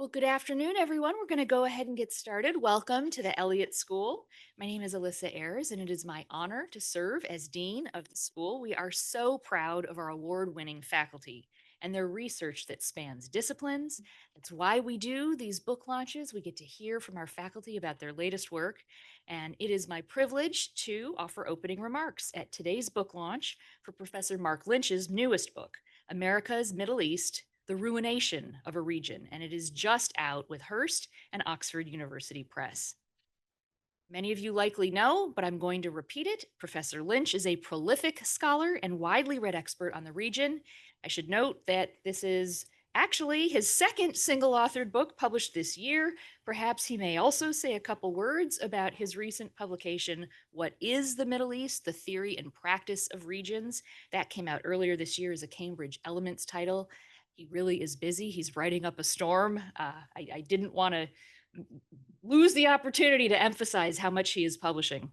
Well, good afternoon, everyone. We're going to go ahead and get started. Welcome to the Elliott School. My name is Alyssa Ayers, and it is my honor to serve as Dean of the school. We are so proud of our award winning faculty and their research that spans disciplines. That's why we do these book launches. We get to hear from our faculty about their latest work. And it is my privilege to offer opening remarks at today's book launch for Professor Marc Lynch's newest book, America's Middle East, the Ruination of a Region, and it is just out with Hearst and Oxford University Press. Many of you likely know, but I'm going to repeat it. Professor Lynch is a prolific scholar and widely read expert on the region. I should note that this is actually his second single authored book published this year. Perhaps he may also say a couple words about his recent publication, What is the Middle East? The Theory and Practice of Regions. That came out earlier this year as a Cambridge Elements title. He really is busy. He's writing up a storm. I didn't want to lose the opportunity to emphasize how much he is publishing.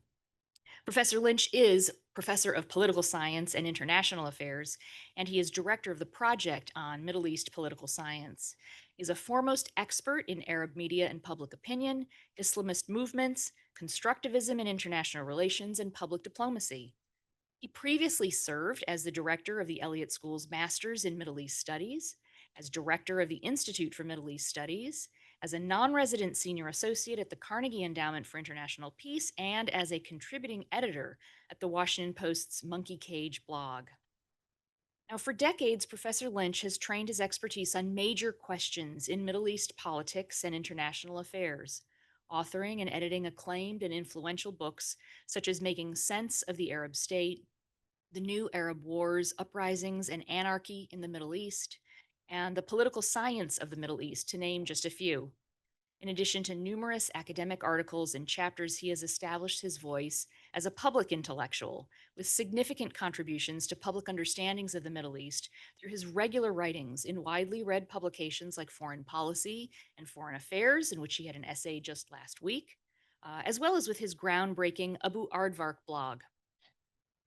Professor Lynch is professor of political science and international affairs, and he is director of the project on Middle East political science. He's a foremost expert in Arab media and public opinion, Islamist movements, constructivism in international relations, and public diplomacy. He previously served as the director of the Elliott School's Masters in Middle East Studies, as director of the Institute for Middle East Studies, as a non resident senior associate at the Carnegie Endowment for International Peace, and as a contributing editor at the Washington Post's Monkey Cage blog. Now, for decades, Professor Lynch has trained his expertise on major questions in Middle East politics and international affairs, authoring and editing acclaimed and influential books such as Making Sense of the Arab State, The New Arab Wars, Uprisings, and Anarchy in the Middle East, and The Political Science of the Middle East, to name just a few. In addition to numerous academic articles and chapters, he has established his voice as a public intellectual with significant contributions to public understandings of the Middle East through his regular writings in widely read publications like Foreign Policy and Foreign Affairs, in which he had an essay just last week, as well as with his groundbreaking Abu Aardvark blog.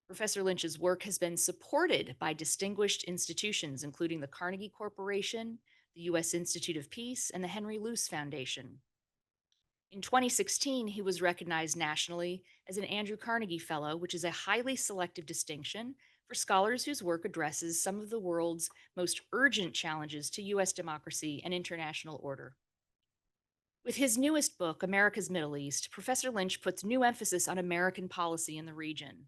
Professor Lynch's work has been supported by distinguished institutions, including the Carnegie Corporation, the U.S. Institute of Peace, and the Henry Luce Foundation. In 2016, he was recognized nationally as an Andrew Carnegie Fellow, which is a highly selective distinction for scholars whose work addresses some of the world's most urgent challenges to U.S. democracy and international order. With his newest book, America's Middle East, Professor Lynch puts new emphasis on American policy in the region.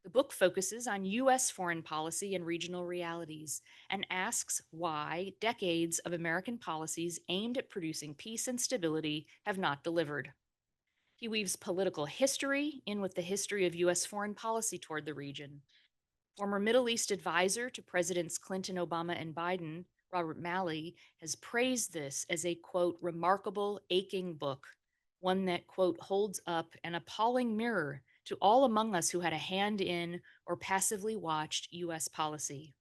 The book focuses on U.S. foreign policy and regional realities and asks why decades of American policies aimed at producing peace and stability have not delivered. He weaves political history in with the history of U.S. foreign policy toward the region. Former Middle East advisor to Presidents Clinton, Obama, and Biden, Robert Malley, has praised this as a, quote, remarkable, aching book, one that, quote, holds up an appalling mirror to all among us who had a hand in or passively watched U.S. policy.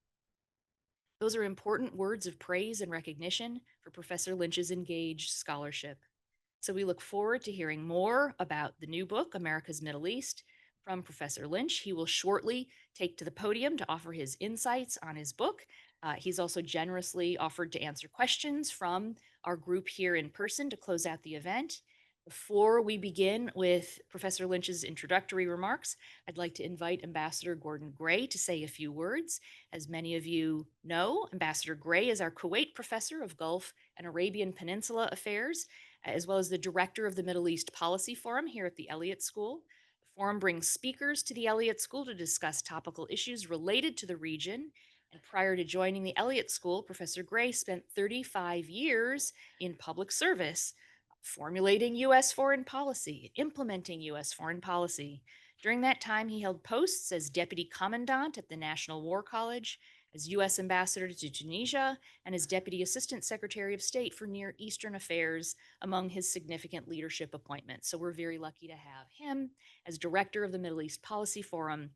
Those are important words of praise and recognition for Professor Lynch's engaged scholarship. So we look forward to hearing more about the new book, America's Middle East, from Professor Lynch. He will shortly take to the podium to offer his insights on his book. He's also generously offered to answer questions from our group here in person to close out the event. Before we begin with Professor Lynch's introductory remarks, I'd like to invite Ambassador Gordon Gray to say a few words. As many of you know, Ambassador Gray is our Kuwait Professor of Gulf and Arabian Peninsula Affairs, as well as the director of the Middle East Policy Forum here at the Elliott School. The forum brings speakers to the Elliott School to discuss topical issues related to the region. And prior to joining the Elliott School, Professor Gray spent 35 years in public service formulating U.S. foreign policy, implementing U.S. foreign policy. During that time, he held posts as deputy commandant at the National War College, as U.S. ambassador to Tunisia, and as deputy assistant secretary of state for Near Eastern Affairs among his significant leadership appointments. So we're very lucky to have him as director of the Middle East Policy Forum.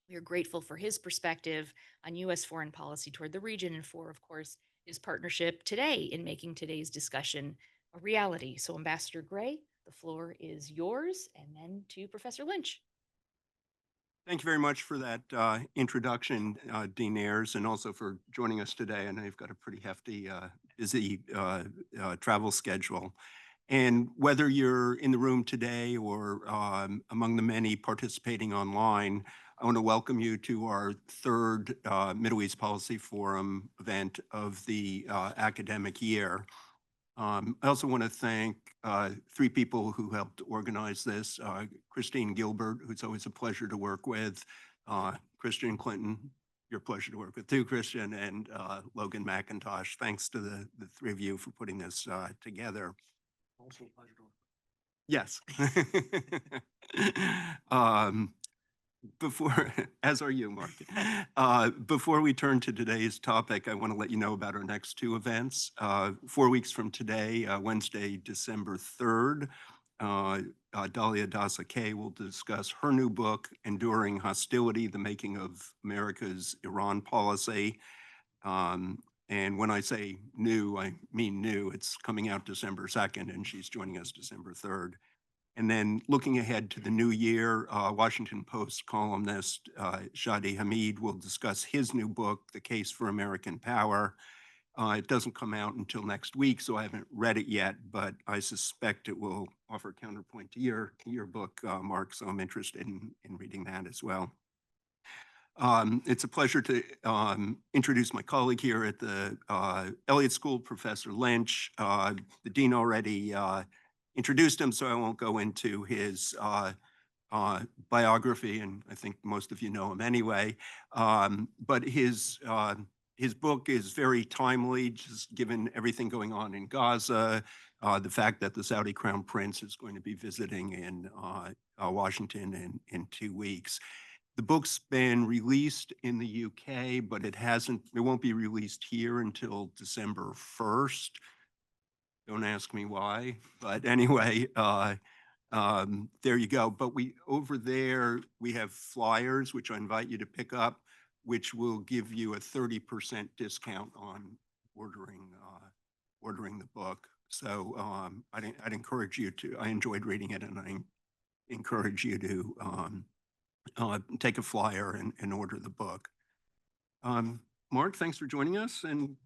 We are grateful for his perspective on U.S. foreign policy toward the region and for, of course, his partnership today in making today's discussion a reality. So, Ambassador Gray, the floor is yours, and then to Professor Lynch. Thank you very much for that introduction, Dean Ayers, and also for joining us today. I know you've got a pretty hefty busy travel schedule. And whether you're in the room today or among the many participating online, I want to welcome you to our third Middle East Policy Forum event of the academic year. I also want to thank three people who helped organize this. Christine Gilbert, who's always a pleasure to work with, Christian Clinton, your pleasure to work with too, Christian, and Logan McIntosh. Thanks to the three of you for putting this together. Also a pleasure to work with. Yes. Before, as are you, Mark. Before we turn to today's topic, I want to let you know about our next two events. 4 weeks from today, Wednesday, December 3rd, Dalia Dasa Kay will discuss her new book, Enduring Hostility, The Making of America's Iran Policy. And when I say new, I mean new. It's coming out December 2nd, and she's joining us December 3rd. And then looking ahead to the new year, Washington Post columnist Shadi Hamid will discuss his new book, The Case for American Power. It doesn't come out until next week, so I haven't read it yet, but I suspect it will offer counterpoint to your book, Mark, so I'm interested in reading that as well. It's a pleasure to introduce my colleague here at the Elliott School, Professor Lynch. The dean already introduced him, so I won't go into his biography, and I think most of you know him anyway. But his book is very timely, just given everything going on in Gaza, the fact that the Saudi Crown Prince is going to be visiting in Washington in 2 weeks. The book's been released in the UK, but it won't be released here until December 1st. Don't ask me why, but anyway, there you go. But over there, we have flyers, which I invite you to pick up, which will give you a 30% discount on ordering the book. So I'd encourage you to, I enjoyed reading it, and I encourage you to take a flyer and order the book. Mark, thanks for joining us, and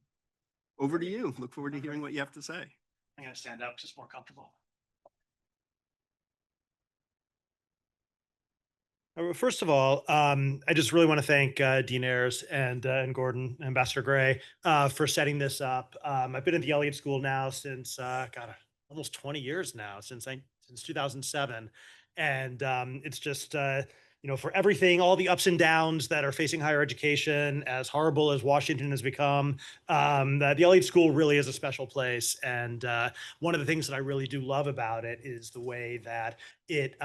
over to you. Look forward to hearing what you have to say. I'm going to stand up because it's more comfortable. First of all, I just really want to thank Dean Ayers and Gordon, Ambassador Gray, for setting this up. I've been at the Elliott School now since, almost 20 years now, since 2007. And it's just, for everything, all the ups and downs that are facing higher education, as horrible as Washington has become, the Elliott School really is a special place. And one of the things that I really do love about it is the way that it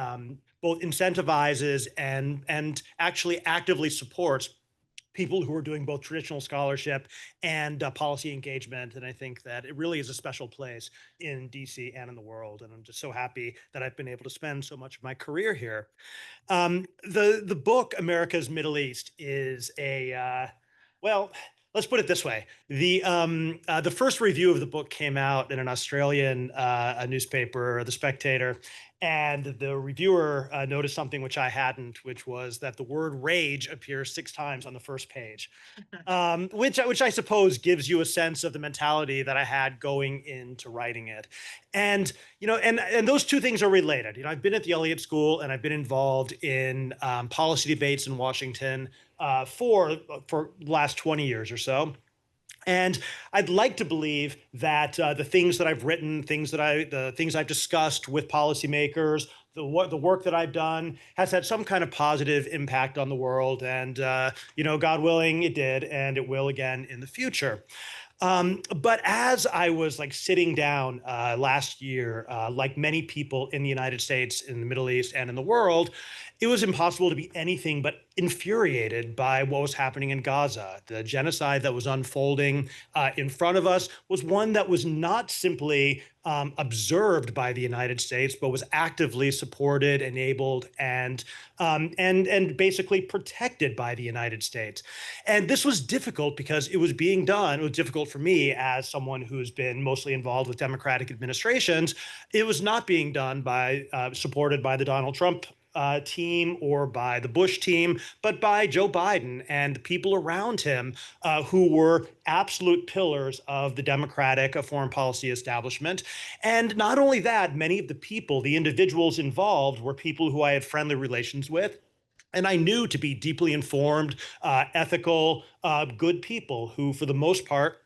both incentivizes and actually actively supports people who are doing both traditional scholarship and policy engagement. And I think that it really is a special place in DC and in the world. And I'm just so happy that I've been able to spend so much of my career here. The book America's Middle East is well, let's put it this way: the first review of the book came out in an Australian a newspaper, The Spectator, and the reviewer noticed something which I hadn't, which was that the word "rage" appears 6 times on the first page, which I suppose gives you a sense of the mentality that I had going into writing it. And and those two things are related. I've been at the Elliott School, and I've been involved in policy debates in Washington for the last 20 years or so. And I'd like to believe that the things that I've written, the things I've discussed with policymakers, the work that I've done has had some kind of positive impact on the world. And, God willing, it did, and it will again in the future. But as I was sitting down last year, like many people in the United States, in the Middle East, and in the world, it was impossible to be anything but infuriated by what was happening in Gaza. The genocide that was unfolding in front of us was one that was not simply observed by the United States, but was actively supported, enabled, and basically protected by the United States. And this was difficult because it was being done. It was difficult for me as someone who's been mostly involved with Democratic administrations. It was not being done by supported by the Donald Trump team or by the Bush team, but by Joe Biden and the people around him who were absolute pillars of the Democratic foreign policy establishment. And not only that, many of the people, the individuals involved, were people who I had friendly relations with. And I knew to be deeply informed, ethical, good people who, for the most part,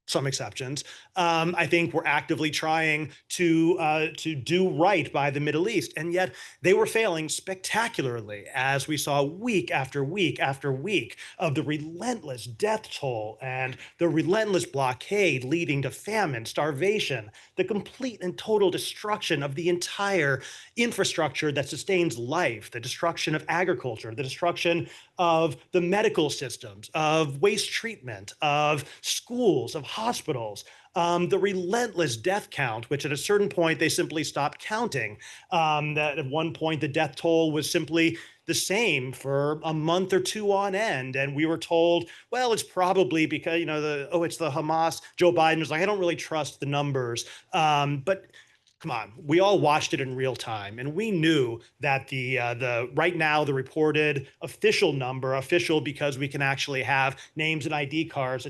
some exceptions, I think were actively trying to do right by the Middle East, and yet they were failing spectacularly, as we saw week after week after week of the relentless death toll and the relentless blockade leading to famine, starvation, the complete and total destruction of the entire infrastructure that sustains life, the destruction of agriculture, the destruction of the medical systems, of waste treatment, of schools, of hospitals, the relentless death count, which at a certain point they simply stopped counting. That at one point the death toll was simply the same for a month or two on end. And we were told, well, it's probably because, it's the Hamas. Joe Biden was like, I don't really trust the numbers. But come on, we all watched it in real time, and we knew that the right now the reported official number, official because we can actually have names and ID cards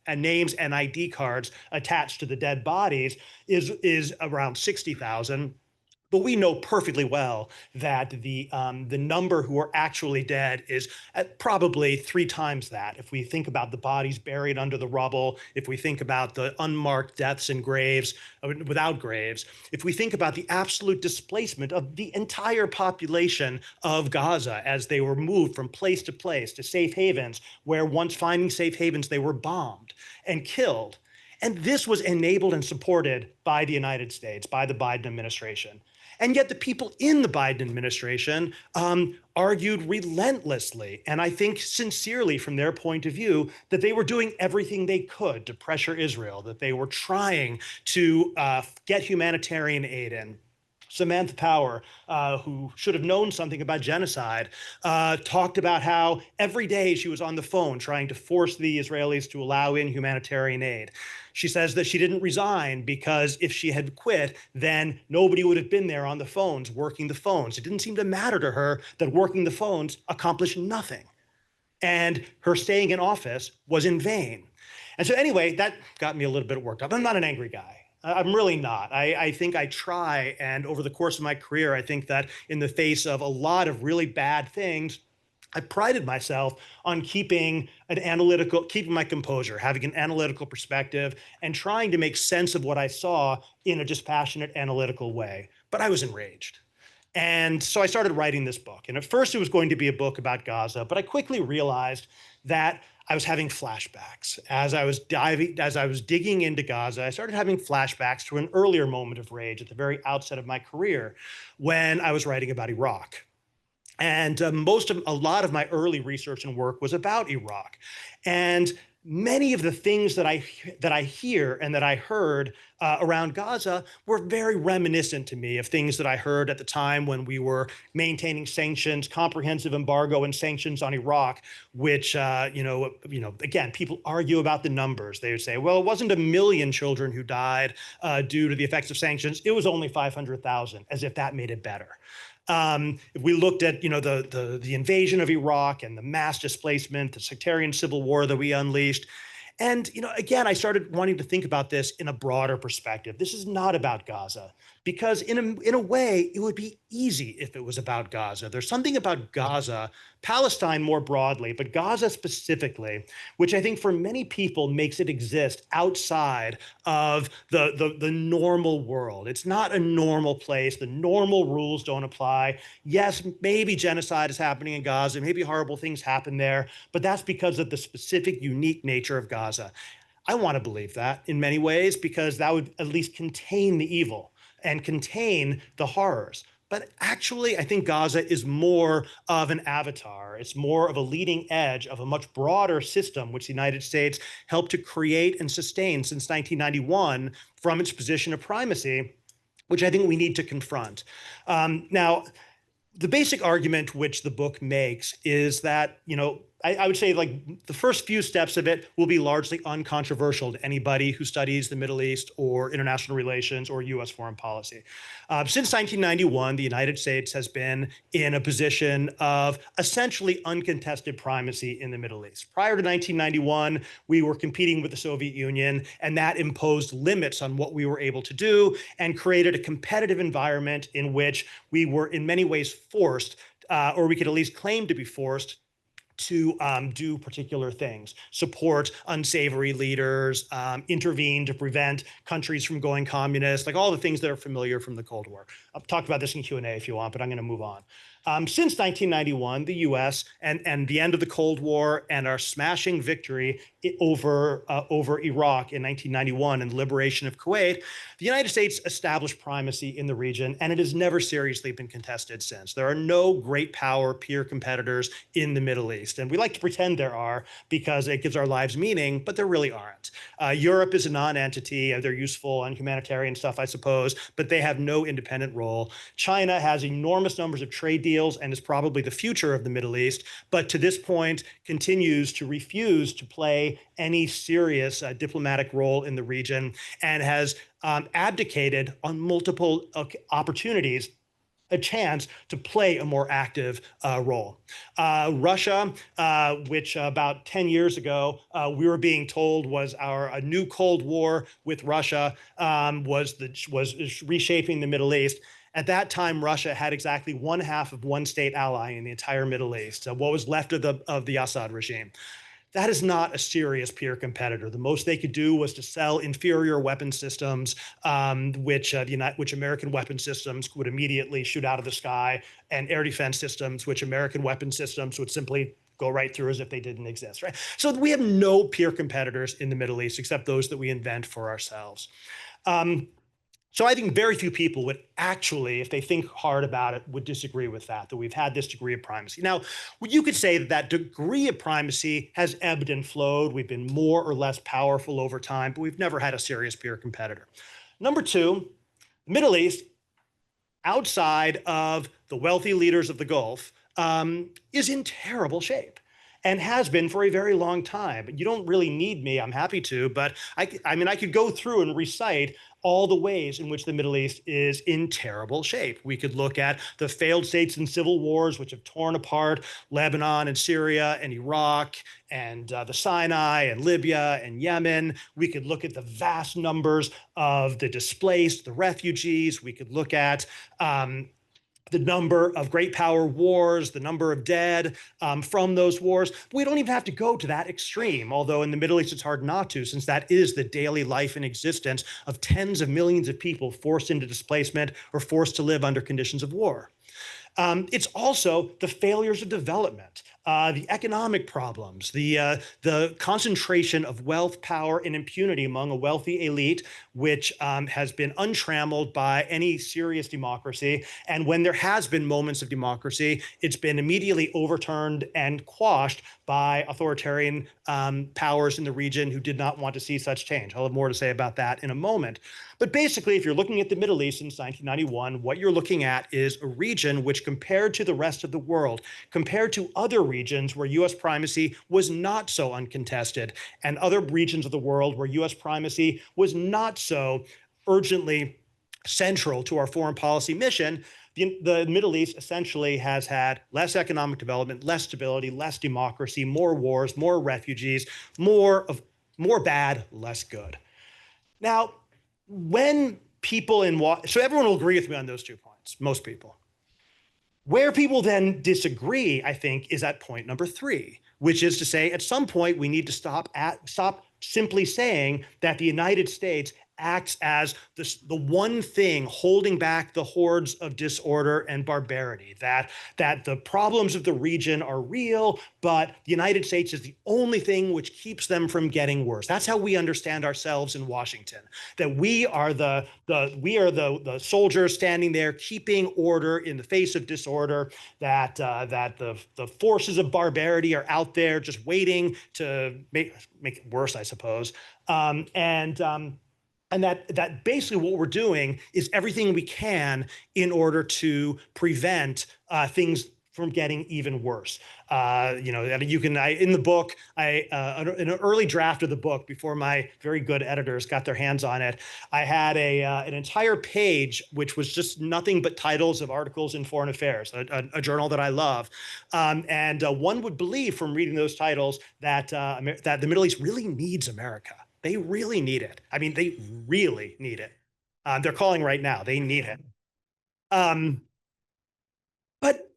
and names and ID cards attached to the dead bodies, is around 60,000. But we know perfectly well that the number who are actually dead is at probably 3 times that. If we think about the bodies buried under the rubble, if we think about the unmarked deaths in graves, without graves, if we think about the absolute displacement of the entire population of Gaza as they were moved from place to safe havens, where once finding safe havens, they were bombed and killed. And this was enabled and supported by the United States, by the Biden administration. And yet the people in the Biden administration argued relentlessly, and I think sincerely from their point of view, that they were doing everything they could to pressure Israel, that they were trying to get humanitarian aid in. Samantha Power, who should have known something about genocide, talked about how every day she was on the phone trying to force the Israelis to allow in humanitarian aid. She says that she didn't resign because if she had quit, then nobody would have been there on the phones, working the phones. It didn't seem to matter to her that working the phones accomplished nothing. And her staying in office was in vain. And so anyway, that got me a little bit worked up. I'm not an angry guy. I'm really not. I think I try. And over the course of my career, I think that in the face of a lot of really bad things, I prided myself on keeping my composure, having an analytical perspective, and trying to make sense of what I saw in a dispassionate, analytical way. But I was enraged. And so I started writing this book. And at first it was going to be a book about Gaza, but I quickly realized that I was having flashbacks. As I was digging into Gaza, I started having flashbacks to an earlier moment of rage at the very outset of my career when I was writing about Iraq. And a lot of my early research and work was about Iraq. And many of the things that I hear and that I heard around Gaza were very reminiscent to me of things that I heard at the time when we were maintaining sanctions, comprehensive embargo and sanctions on Iraq, which again, people argue about the numbers. They would say, well, it wasn't 1 million children who died due to the effects of sanctions. It was only 500,000, as if that made it better. If we looked at, the invasion of Iraq and the mass displacement, the sectarian civil war that we unleashed. And, again, I started wanting to think about this in a broader perspective. This is not about Gaza, because in a way, it would be easy if it was about Gaza. There's something about Gaza, Palestine more broadly, but Gaza specifically, which I think for many people makes it exist outside of the normal world. It's not a normal place. The normal rules don't apply. Yes, maybe genocide is happening in Gaza. Maybe horrible things happen there, but that's because of the specific, unique nature of Gaza. I want to believe that in many ways, because that would at least contain the evil and contain the horrors. But actually, I think Gaza is more of an avatar. It's more of a leading edge of a much broader system, which the United States helped to create and sustain since 1991 from its position of primacy, which I think we need to confront. Now, the basic argument which the book makes is that, I would say like the first few steps of it will be largely uncontroversial to anybody who studies the Middle East or international relations or US foreign policy. Since 1991, the United States has been in a position of essentially uncontested primacy in the Middle East. Prior to 1991, we were competing with the Soviet Union, and that imposed limits on what we were able to do and created a competitive environment in which we were in many ways forced, or we could at least claim to be forced, to do particular things, support unsavory leaders, intervene to prevent countries from going communist, like all the things that are familiar from the Cold War. I'll talk about this in Q&A if you want, but I'm going to move on. Since 1991, the US and the end of the Cold War and our smashing victory over Iraq in 1991 and the liberation of Kuwait, the United States established primacy in the region, and it has never seriously been contested since. There are no great power peer competitors in the Middle East, and we like to pretend there are because it gives our lives meaning, but there really aren't. Europe is a non-entity. They're useful on humanitarian stuff, I suppose, but they have no independent role. China has enormous numbers of trade deals and is probably the future of the Middle East, but to this point continues to refuse to play any serious diplomatic role in the region and has abdicated on multiple opportunities a chance to play a more active role. Russia, which about 10 years ago we were being told was a new Cold War with Russia, was reshaping the Middle East. At that time, Russia had exactly one half of one state ally in the entire Middle East, what was left of the Assad regime. That is not a serious peer competitor. The most they could do was to sell inferior weapon systems, which American weapon systems would immediately shoot out of the sky, and air defense systems, which American weapon systems would simply go right through as if they didn't exist, right? So we have no peer competitors in the Middle East except those that we invent for ourselves. So I think very few people would actually, if they think hard about it, would disagree with that we've had this degree of primacy. Now, you could say that that degree of primacy has ebbed and flowed. We've been more or less powerful over time, but we've never had a serious peer competitor. Number two, the Middle East, outside of the wealthy leaders of the Gulf, is in terrible shape and has been for a very long time. You don't really need me, I'm happy to, but I mean, I could go through and recite all the ways in which the Middle East is in terrible shape. We could look at the failed states and civil wars, which have torn apart Lebanon and Syria and Iraq and the Sinai and Libya and Yemen. We could look at the vast numbers of the displaced, the refugees. We could look at the number of great power wars, the number of dead from those wars. We don't even have to go to that extreme, although in the Middle East it's hard not to, since that is the daily life and existence of tens of millions of people forced into displacement or forced to live under conditions of war. It's also the failures of development, the economic problems, the concentration of wealth, power, and impunity among a wealthy elite, which has been untrammeled by any serious democracy. And when there has been moments of democracy, it's been immediately overturned and quashed by authoritarian powers in the region who did not want to see such change. I'll have more to say about that in a moment. But basically, if you're looking at the Middle East since 1991, what you're looking at is a region which, compared to the rest of the world, compared to other regions where US primacy was not so uncontested, and other regions of the world where US primacy was not so urgently central to our foreign policy mission, the Middle East essentially has had less economic development, less stability, less democracy, more wars, more refugees, more bad, less good. Now, when people so everyone will agree with me on those 2 points, most people. Where people then disagree, I think, is at point number 3, which is to say, at some point, we need to stop simply saying that the United States acts as the one thing holding back the hordes of disorder and barbarity, that the problems of the region are real, but the United States is the only thing which keeps them from getting worse. That's how we understand ourselves in Washington, that we are the soldiers standing there keeping order in the face of disorder, that the forces of barbarity are out there just waiting to make it worse, I suppose. And that basically what we're doing is everything we can in order to prevent things from getting even worse. You can, in the book, in an early draft of the book, before my very good editors got their hands on it, I had an entire page which was just nothing but titles of articles in Foreign Affairs, a journal that I love. And one would believe from reading those titles that that the Middle East really needs America. They really need it. I mean, they really need it. They're calling right now. They need it. Um, but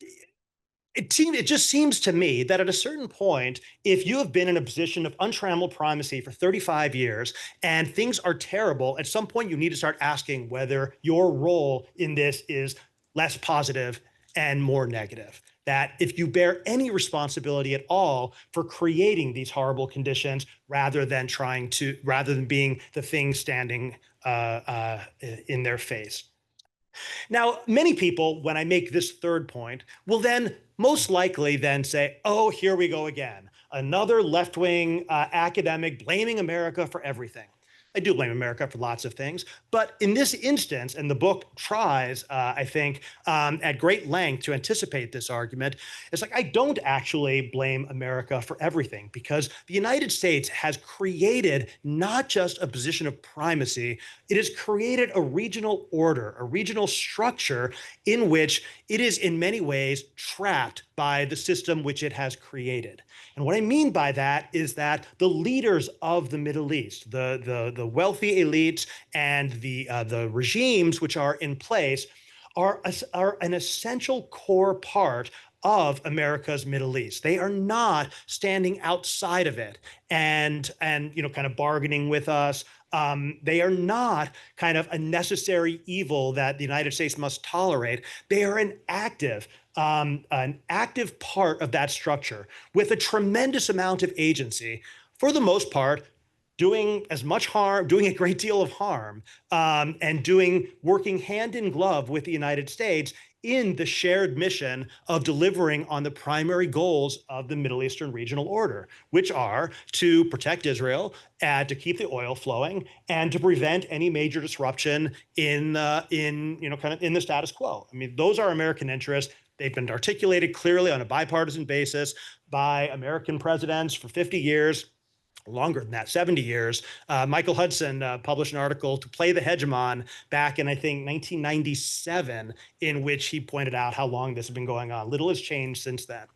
it just seems to me that at a certain point, if you have been in a position of untrammeled primacy for 35 years and things are terrible, at some point you need to start asking whether your role in this is less positive and more negative. That if you bear any responsibility at all for creating these horrible conditions, rather than being the thing standing in their face. Now, many people, when I make this third point, will then most likely then say, oh, here we go again. Another left-wing academic blaming America for everything. I do blame America for lots of things, but in this instance, and the book tries, I think, at great length to anticipate this argument, it's like I don't actually blame America for everything, because the United States has created not just a position of primacy, it has created a regional order, a regional structure in which it is in many ways trapped by the system which it has created. And what I mean by that is that the leaders of the Middle East, the wealthy elites and the regimes which are in place are an essential core part of America's Middle East. They are not standing outside of it and kind of bargaining with us. They are not kind of a necessary evil that the United States must tolerate. They are an active part of that structure with a tremendous amount of agency, for the most part, doing as much harm, doing a great deal of harm, and working hand in glove with the United States in the shared mission of delivering on the primary goals of the Middle Eastern regional order, which are to protect Israel, to keep the oil flowing, and to prevent any major disruption in the status quo. I mean, those are American interests. They've been articulated clearly on a bipartisan basis by American presidents for 50 years. Longer than that, 70 years. Michael Hudson published an article to Play the Hegemon back in, I think, 1997, in which he pointed out how long this has been going on. Little has changed since then.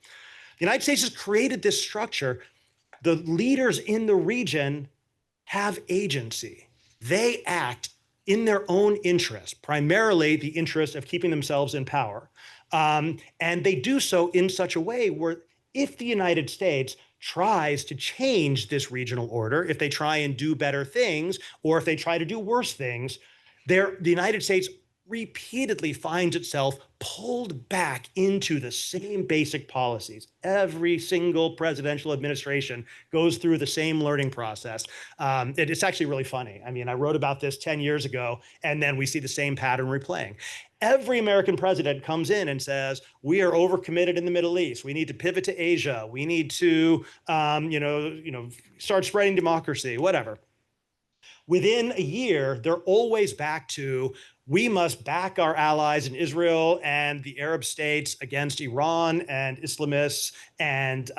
The United States has created this structure. The leaders in the region have agency. They act in their own interest, primarily the interest of keeping themselves in power. And they do so in such a way where if the United States tries to change this regional order, if they try and do better things, or if they try to do worse things, the United States repeatedly finds itself pulled back into the same basic policies. Every single presidential administration goes through the same learning process. It's actually really funny. I mean, I wrote about this 10 years ago, and then we see the same pattern replaying. Every American president comes in and says, we are overcommitted in the Middle East. We need to pivot to Asia. We need to, start spreading democracy, whatever. Within a year, they're always back to, we must back our allies in Israel and the Arab states against Iran and Islamists, and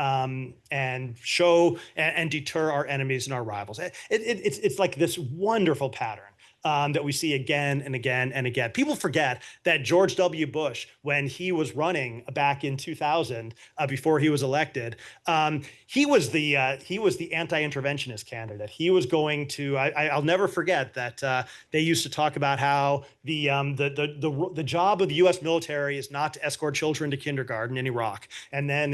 show and deter our enemies and our rivals. It's like this wonderful pattern. That we see again and again and again. People forget that George W. Bush, when he was running back in 2000, before he was elected, he was the anti-interventionist candidate. He was going to. I'll never forget that they used to talk about how the job of the U.S. military is not to escort children to kindergarten in Iraq, and then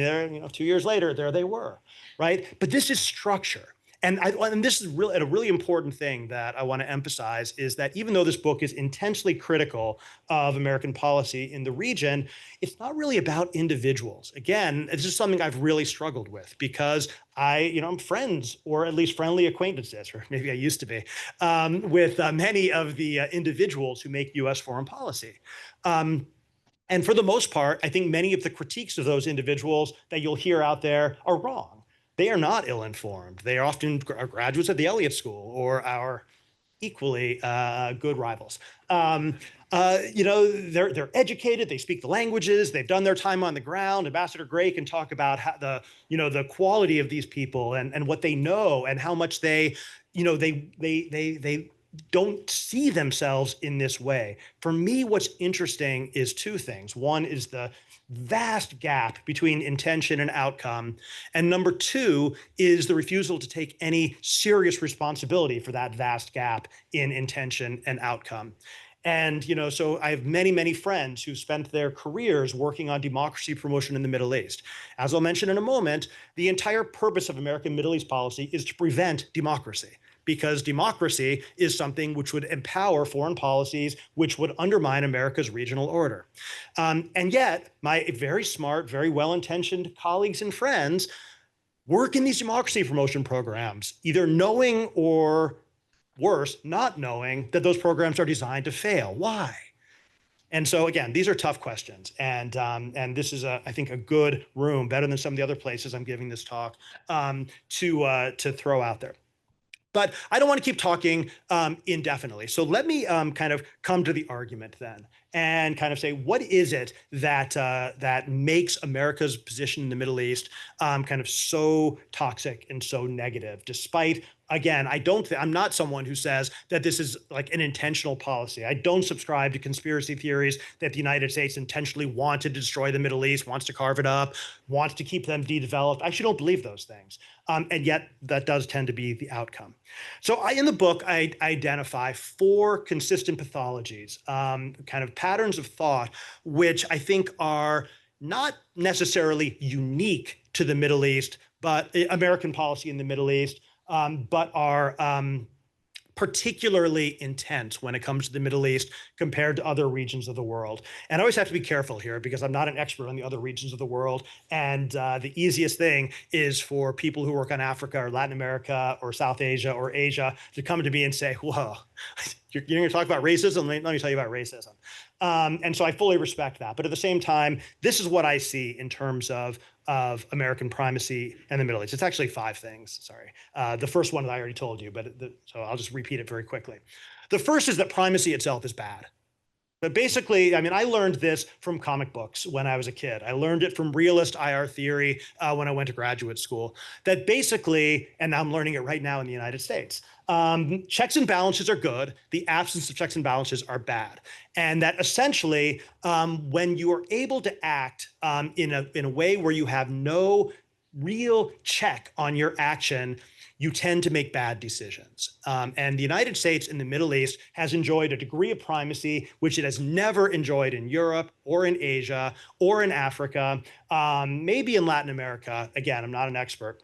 2 years later, there they were, right? But this is structure. And this is really a really important thing that I want to emphasize, is that even though this book is intensely critical of American policy in the region, it's not really about individuals. Again, it's just something I've really struggled with, because I'm friends, or at least friendly acquaintances, or maybe I used to be, with many of the individuals who make U.S. foreign policy. And for the most part, I think many of the critiques of those individuals that you'll hear out there are wrong. They are not ill-informed. They are often graduates of the Elliott School or our equally good rivals. They're educated, they speak the languages, they've done their time on the ground. Ambassador Gray can talk about how the quality of these people and what they know and how much they don't see themselves in this way. For me, what's interesting is two things. One is the vast gap between intention and outcome. And number two is the refusal to take any serious responsibility for that vast gap in intention and outcome. And, so I have many, many friends who spent their careers working on democracy promotion in the Middle East. As I'll mention in a moment, the entire purpose of American Middle East policy is to prevent democracy, because democracy is something which would empower foreign policies, which would undermine America's regional order. And yet, my very smart, very well-intentioned colleagues and friends work in these democracy promotion programs, either knowing or worse, not knowing that those programs are designed to fail. Why? And so again, these are tough questions, and this is, I think, a good room, better than some of the other places I'm giving this talk, to throw out there. But I don't want to keep talking indefinitely. So let me kind of come to the argument then, and kind of say, what is it that makes America's position in the Middle East kind of so toxic and so negative, despite, again, I'm not someone who says that this is like an intentional policy. I don't subscribe to conspiracy theories that the United States intentionally wanted to destroy the Middle East, wants to carve it up, wants to keep them developed. I actually don't believe those things. And yet that does tend to be the outcome. So in the book, I identify 4 consistent pathologies, kind of patterns of thought, which I think are not necessarily unique to the Middle East, but American policy in the Middle East, but are particularly intense when it comes to the Middle East compared to other regions of the world. And I always have to be careful here because I'm not an expert on the other regions of the world. And the easiest thing is for people who work on Africa or Latin America or South Asia or Asia to come to me and say, whoa, you're going to talk about racism? Let me tell you about racism. And so I fully respect that. But at the same time, this is what I see in terms of American primacy and the Middle East. It's actually 5 things, sorry. The first one I already told you, so I'll just repeat it very quickly. The first is that primacy itself is bad. But basically, I mean, I learned this from comic books when I was a kid. I learned it from realist IR theory when I went to graduate school. That basically, and I'm learning it right now in the United States, checks and balances are good. The absence of checks and balances are bad. And that essentially, when you are able to act in a way where you have no real check on your action, you tend to make bad decisions. And the United States in the Middle East has enjoyed a degree of primacy which it has never enjoyed in Europe or in Asia or in Africa, maybe in Latin America. Again, I'm not an expert.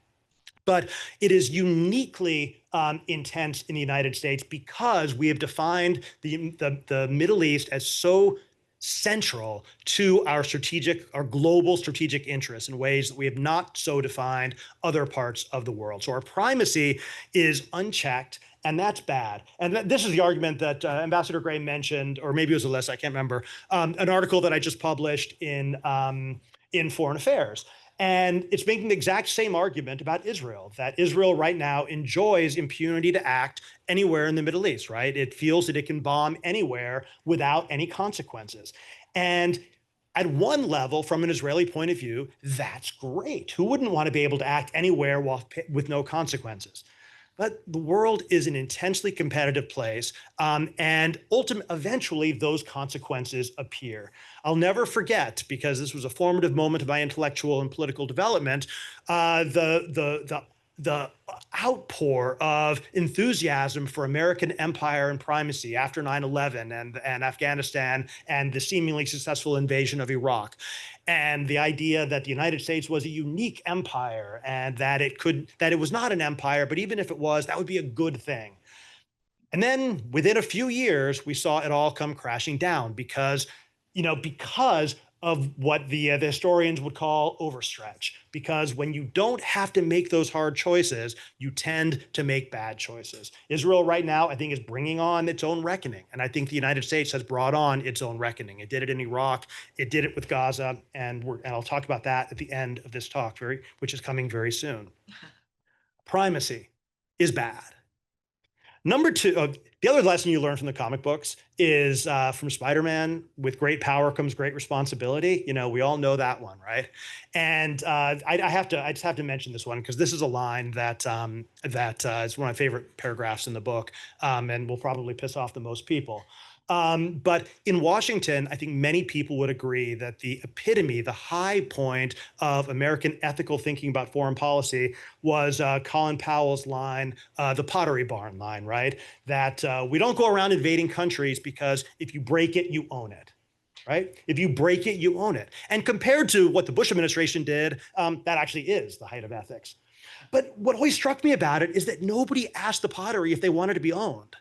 But it is uniquely intense in the United States because we have defined the Middle East as so central to our global strategic interests in ways that we have not so defined other parts of the world. So our primacy is unchecked, and that's bad. And this is the argument that Ambassador Gray mentioned, or maybe it was Alyssa, I can't remember, an article that I just published in Foreign Affairs. And it's making the exact same argument about Israel, that Israel right now enjoys impunity to act anywhere in the Middle East, right? It feels that it can bomb anywhere without any consequences. And at one level, from an Israeli point of view, that's great. Who wouldn't want to be able to act anywhere with no consequences? But the world is an intensely competitive place, and eventually those consequences appear. I'll never forget, because this was a formative moment of my intellectual and political development, the outpour of enthusiasm for American empire and primacy after 9/11 and Afghanistan and the seemingly successful invasion of Iraq. And the idea that the United States was a unique empire and that it was not an empire, but even if it was, that would be a good thing. And then within a few years, we saw it all come crashing down because of what the historians would call overstretch. Because when you don't have to make those hard choices, you tend to make bad choices. Israel right now, I think, is bringing on its own reckoning. And I think the United States has brought on its own reckoning. It did it in Iraq. It did it with Gaza. And I'll talk about that at the end of this talk, which is coming very soon. Primacy is bad. Number two, the other lesson you learn from the comic books is from Spider-Man, with great power comes great responsibility. We all know that one, right? And I just have to mention this one because this is a line that is one of my favorite paragraphs in the book, and will probably piss off the most people. But in Washington, I think many people would agree that the epitome, the high point of American ethical thinking about foreign policy was Colin Powell's line, the Pottery Barn line, right? That we don't go around invading countries because if you break it, you own it. Right? If you break it, you own it. And compared to what the Bush administration did, that actually is the height of ethics. But what always struck me about it is that nobody asked the pottery if they wanted to be owned.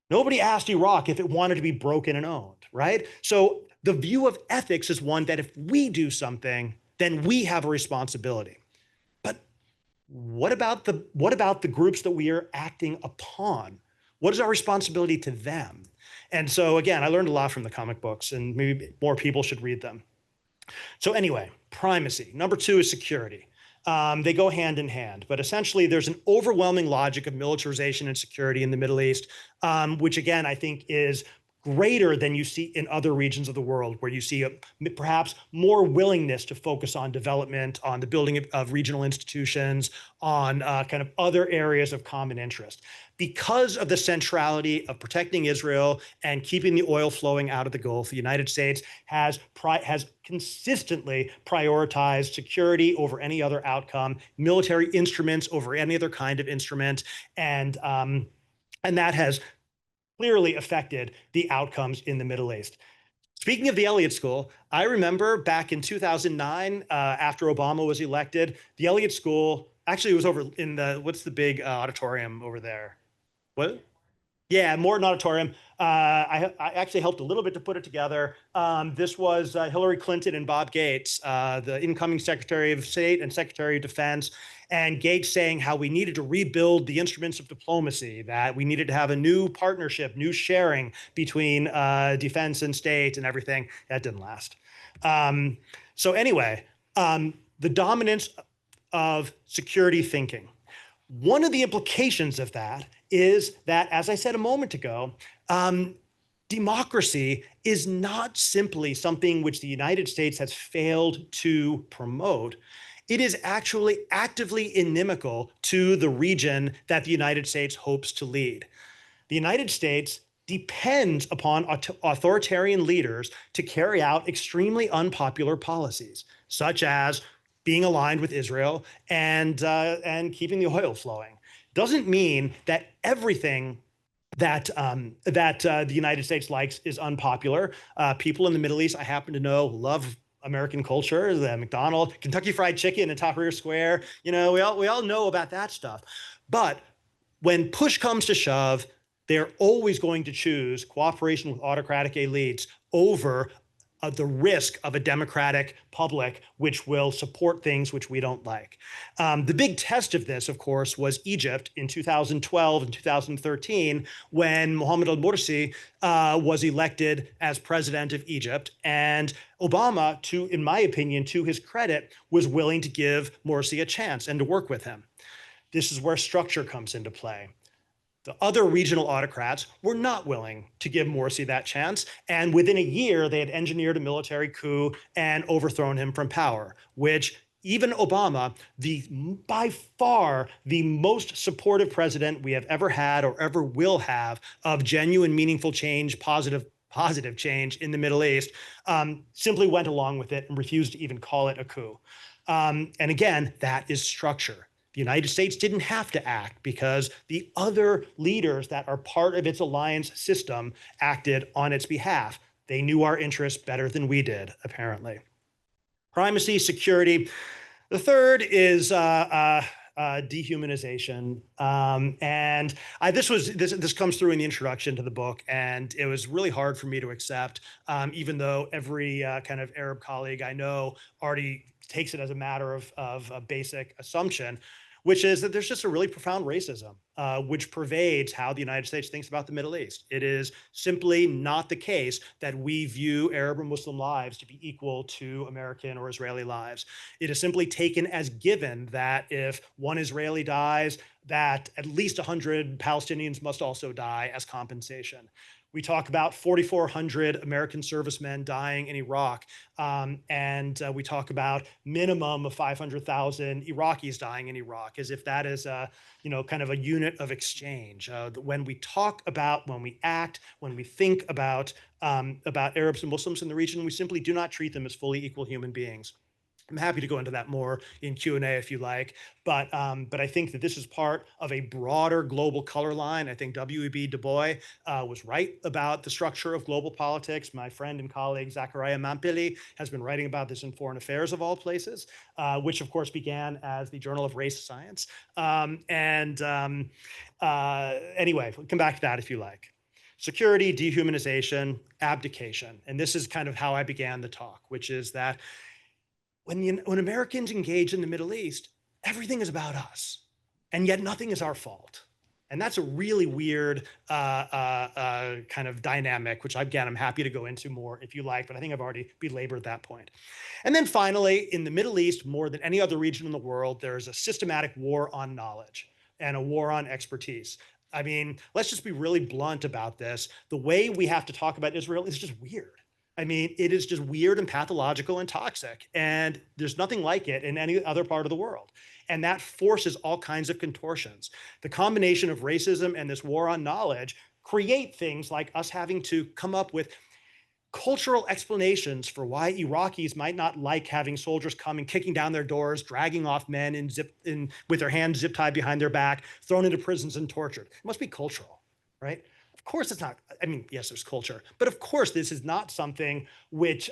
Nobody asked Iraq if it wanted to be broken and owned, right? So the view of ethics is one that if we do something, then we have a responsibility. But what about the groups that we are acting upon? What is our responsibility to them? And so again, I learned a lot from the comic books, and maybe more people should read them. So anyway, primacy. Number two is security. They go hand in hand, but essentially there's an overwhelming logic of militarization and security in the Middle East, which again, I think is greater than you see in other regions of the world, where you see perhaps more willingness to focus on development, on the building of regional institutions, on kind of other areas of common interest. Because of the centrality of protecting Israel and keeping the oil flowing out of the Gulf, the United States has consistently prioritized security over any other outcome, military instruments over any other kind of instrument, and that has clearly affected the outcomes in the Middle East. Speaking of the Elliott School, I remember back in 2009, after Obama was elected, the Elliott School actually was over in what's the big auditorium over there? What? Yeah, Morton Auditorium. I actually helped a little bit to put it together. This was Hillary Clinton and Bob Gates, the incoming Secretary of State and Secretary of Defense, and Gates saying how we needed to rebuild the instruments of diplomacy, that we needed to have a new partnership, new sharing between defense and state and everything. That didn't last. So anyway, the dominance of security thinking. One of the implications of that is that, as I said a moment ago, democracy is not simply something which the United States has failed to promote. It is actually actively inimical to the region that the United States hopes to lead. The United States depends upon authoritarian leaders to carry out extremely unpopular policies, such as being aligned with Israel and keeping the oil flowing. Doesn't mean that everything that the United States likes is unpopular. People in the Middle East, I happen to know, love American culture, the McDonald's, Kentucky Fried Chicken in Tahrir Square. We all know about that stuff. But when push comes to shove, they're always going to choose cooperation with autocratic elites over the risk of a democratic public, which will support things which we don't like. The big test of this, of course, was Egypt in 2012 and 2013, when Mohamed al-Morsi was elected as president of Egypt. And Obama, in my opinion, to his credit, was willing to give Morsi a chance and to work with him. This is where structure comes into play. The other regional autocrats were not willing to give Morsi that chance. And within a year, they had engineered a military coup and overthrown him from power, which even Obama, by far the most supportive president we have ever had or ever will have of genuine, meaningful change, positive change in the Middle East, simply went along with it and refused to even call it a coup. And again, that is structure. The United States didn't have to act because the other leaders that are part of its alliance system acted on its behalf. They knew our interests better than we did, apparently. Primacy, security. The third is dehumanization. This comes through in the introduction to the book, and it was really hard for me to accept, even though every kind of Arab colleague I know already takes it as a matter of a basic assumption. which is that there's just a really profound racism, which pervades how the United States thinks about the Middle East. It is simply not the case that we view Arab or Muslim lives to be equal to American or Israeli lives. It is simply taken as given that if one Israeli dies, that at least 100 Palestinians must also die as compensation. We talk about 4,400 American servicemen dying in Iraq, and we talk about minimum of 500,000 Iraqis dying in Iraq, as if that is a, kind of a unit of exchange. When we talk about, when we act, when we think about Arabs and Muslims in the region, we simply do not treat them as fully equal human beings. I'm happy to go into that more in Q&A if you like, but I think that this is part of a broader global color line. I think W.E.B. Du Bois was right about the structure of global politics. My friend and colleague Zachariah Mampili has been writing about this in Foreign Affairs of all places, which of course began as the Journal of Race Science. Anyway, we'll come back to that if you like. Security, dehumanization, abdication, and this is kind of how I began the talk, which is that when Americans engage in the Middle East, everything is about us, and yet nothing is our fault. And that's a really weird kind of dynamic, which again, I'm happy to go into more if you like, but I think I've already belabored that point. And then finally, in the Middle East, more than any other region in the world, there's a systematic war on knowledge and a war on expertise. I mean, let's just be really blunt about this. The way we have to talk about Israel is just weird. I mean, it is just weird and pathological and toxic, and there's nothing like it in any other part of the world. And that forces all kinds of contortions. The combination of racism and this war on knowledge create things like us having to come up with cultural explanations for why Iraqis might not like having soldiers come and kicking down their doors, dragging off men with their hands zip tied behind their back, thrown into prisons and tortured. It must be cultural, right? Of course, it's not. I mean, yes, there's culture, but of course, this is not something which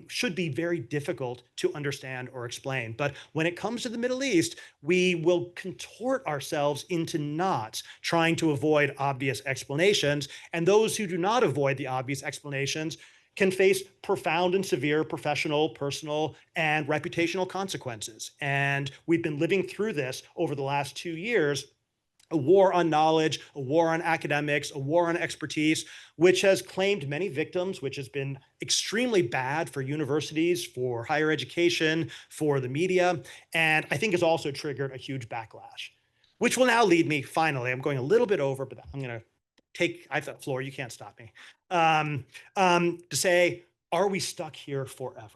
should be very difficult to understand or explain. But when it comes to the Middle East, we will contort ourselves into knots trying to avoid obvious explanations. And those who do not avoid the obvious explanations can face profound and severe professional, personal, and reputational consequences. And we've been living through this over the last 2 years. A war on knowledge, a war on academics, a war on expertise, which has claimed many victims, which has been extremely bad for universities, for higher education, for the media, and I think has also triggered a huge backlash, which will now lead me, finally, I'm going a little bit over, but I'm going to I thought, floor, you can't stop me, to say, are we stuck here forever?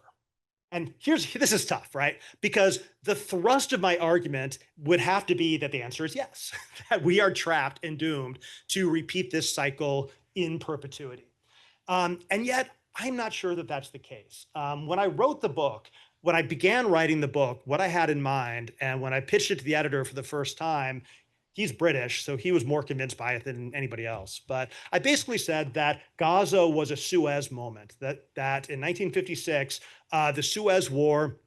And this is tough, right? Because the thrust of my argument would have to be that the answer is yes, that we are trapped and doomed to repeat this cycle in perpetuity. And yet, I'm not sure that that's the case. When I wrote the book, when I began writing the book, what I had in mind, and when I pitched it to the editor for the first time, he's British, so he was more convinced by it than anybody else. But I basically said that Gaza was a Suez moment, that in 1956, the Suez War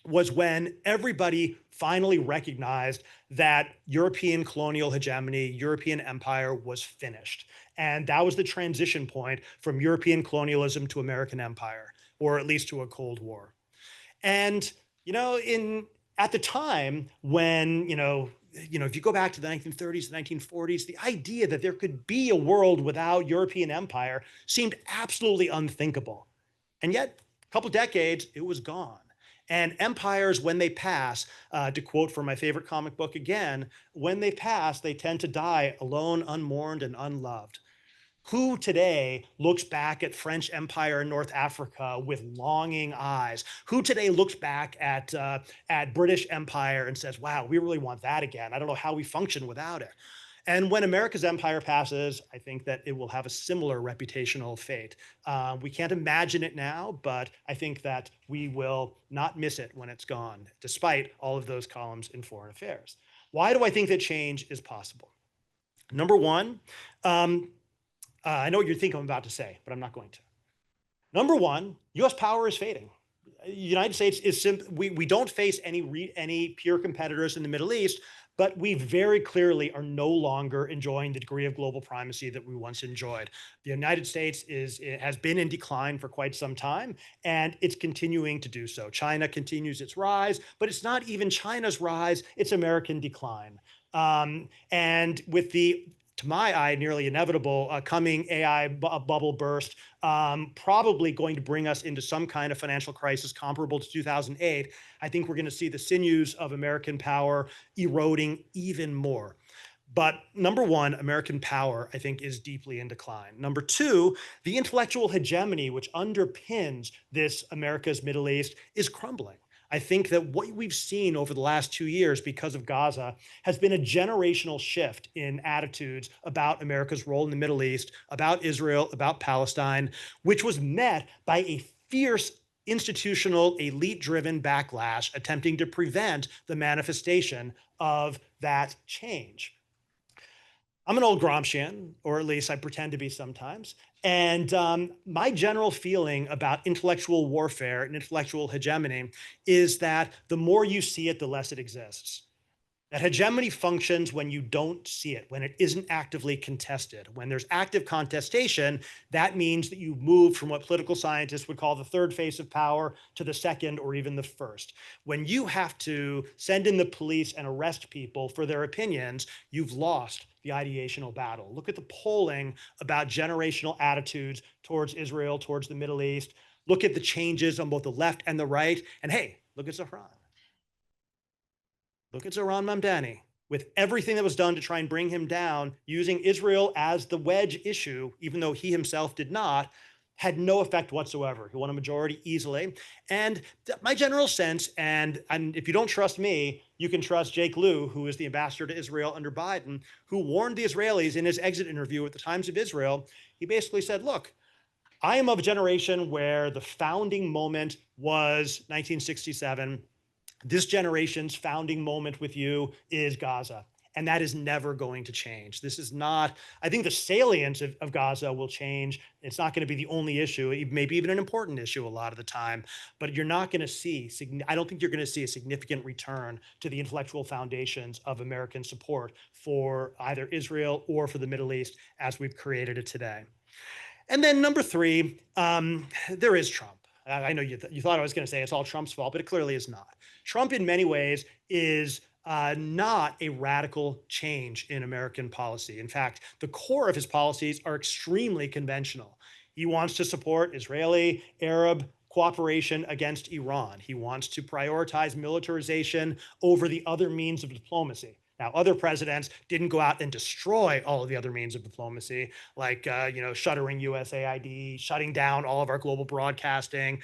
was when everybody finally recognized that European colonial hegemony, European empire was finished. And that was the transition point from European colonialism to American empire, or at least to a Cold War. And, at the time when, if you go back to the 1930s, the 1940s, the idea that there could be a world without European empire seemed absolutely unthinkable. And yet, a couple decades, it was gone. And empires, when they pass, to quote from my favorite comic book again, when they pass, they tend to die alone, unmourned, and unloved. Who today looks back at French Empire in North Africa with longing eyes? Who today looks back at British Empire and says, wow, we really want that again. I don't know how we function without it. And when America's empire passes, I think that it will have a similar reputational fate. We can't imagine it now, but I think that we will not miss it when it's gone, despite all of those columns in Foreign Affairs. Why do I think that change is possible? Number one, I know what you're thinking I'm about to say, but I'm not going to. Number one, US power is fading. The United States is we don't face any peer competitors in the Middle East but we very clearly are no longer enjoying the degree of global primacy that we once enjoyed. The United States has been in decline for quite some time, and it's continuing to do so. China continues its rise, but it's not even China's rise, it's American decline. And with the, to my eye, nearly inevitable coming AI bubble burst, probably going to bring us into some kind of financial crisis comparable to 2008, I think we're going to see the sinews of American power eroding even more. But number one, American power, I think, is deeply in decline. Number two, the intellectual hegemony which underpins this America's Middle East is crumbling. I think that what we've seen over the last 2 years because of Gaza has been a generational shift in attitudes about America's role in the Middle East, about Israel, about Palestine, which was met by a fierce institutional, elite driven backlash attempting to prevent the manifestation of that change. I'm an old Gramscian, or at least I pretend to be sometimes. And my general feeling about intellectual warfare and intellectual hegemony is that the more you see it, the less it exists. That hegemony functions when you don't see it, when it isn't actively contested. When there's active contestation, that means that you move from what political scientists would call the third phase of power to the second or even the first. When you have to send in the police and arrest people for their opinions, you've lost the ideational battle. Look at the polling about generational attitudes towards Israel, towards the Middle East. Look at the changes on both the left and the right. And hey, look at Zahran. Look at Zohran Mamdani. With everything that was done to try and bring him down, using Israel as the wedge issue, even though he himself did not, had no effect whatsoever. He won a majority easily. And my general sense, and if you don't trust me, you can trust Jake Lew, who is the ambassador to Israel under Biden, who warned the Israelis in his exit interview at the Times of Israel. He basically said, look, I am of a generation where the founding moment was 1967. This generation's founding moment with you is Gaza. And that is never going to change. This is not, I think the salience of Gaza will change. It's not going to be the only issue, maybe even an important issue a lot of the time, but you're not going to see, I don't think you're going to see a significant return to the intellectual foundations of American support for either Israel or for the Middle East as we've created it today. And then number three, there is Trump. I know you thought I was going to say it's all Trump's fault, but it clearly is not. Trump, in many ways, is not a radical change in American policy. In fact, the core of his policies are extremely conventional. He wants to support Israeli, Arab cooperation against Iran. He wants to prioritize militarization over the other means of diplomacy. Now, other presidents didn't go out and destroy all of the other means of diplomacy, like shuttering USAID, shutting down all of our global broadcasting.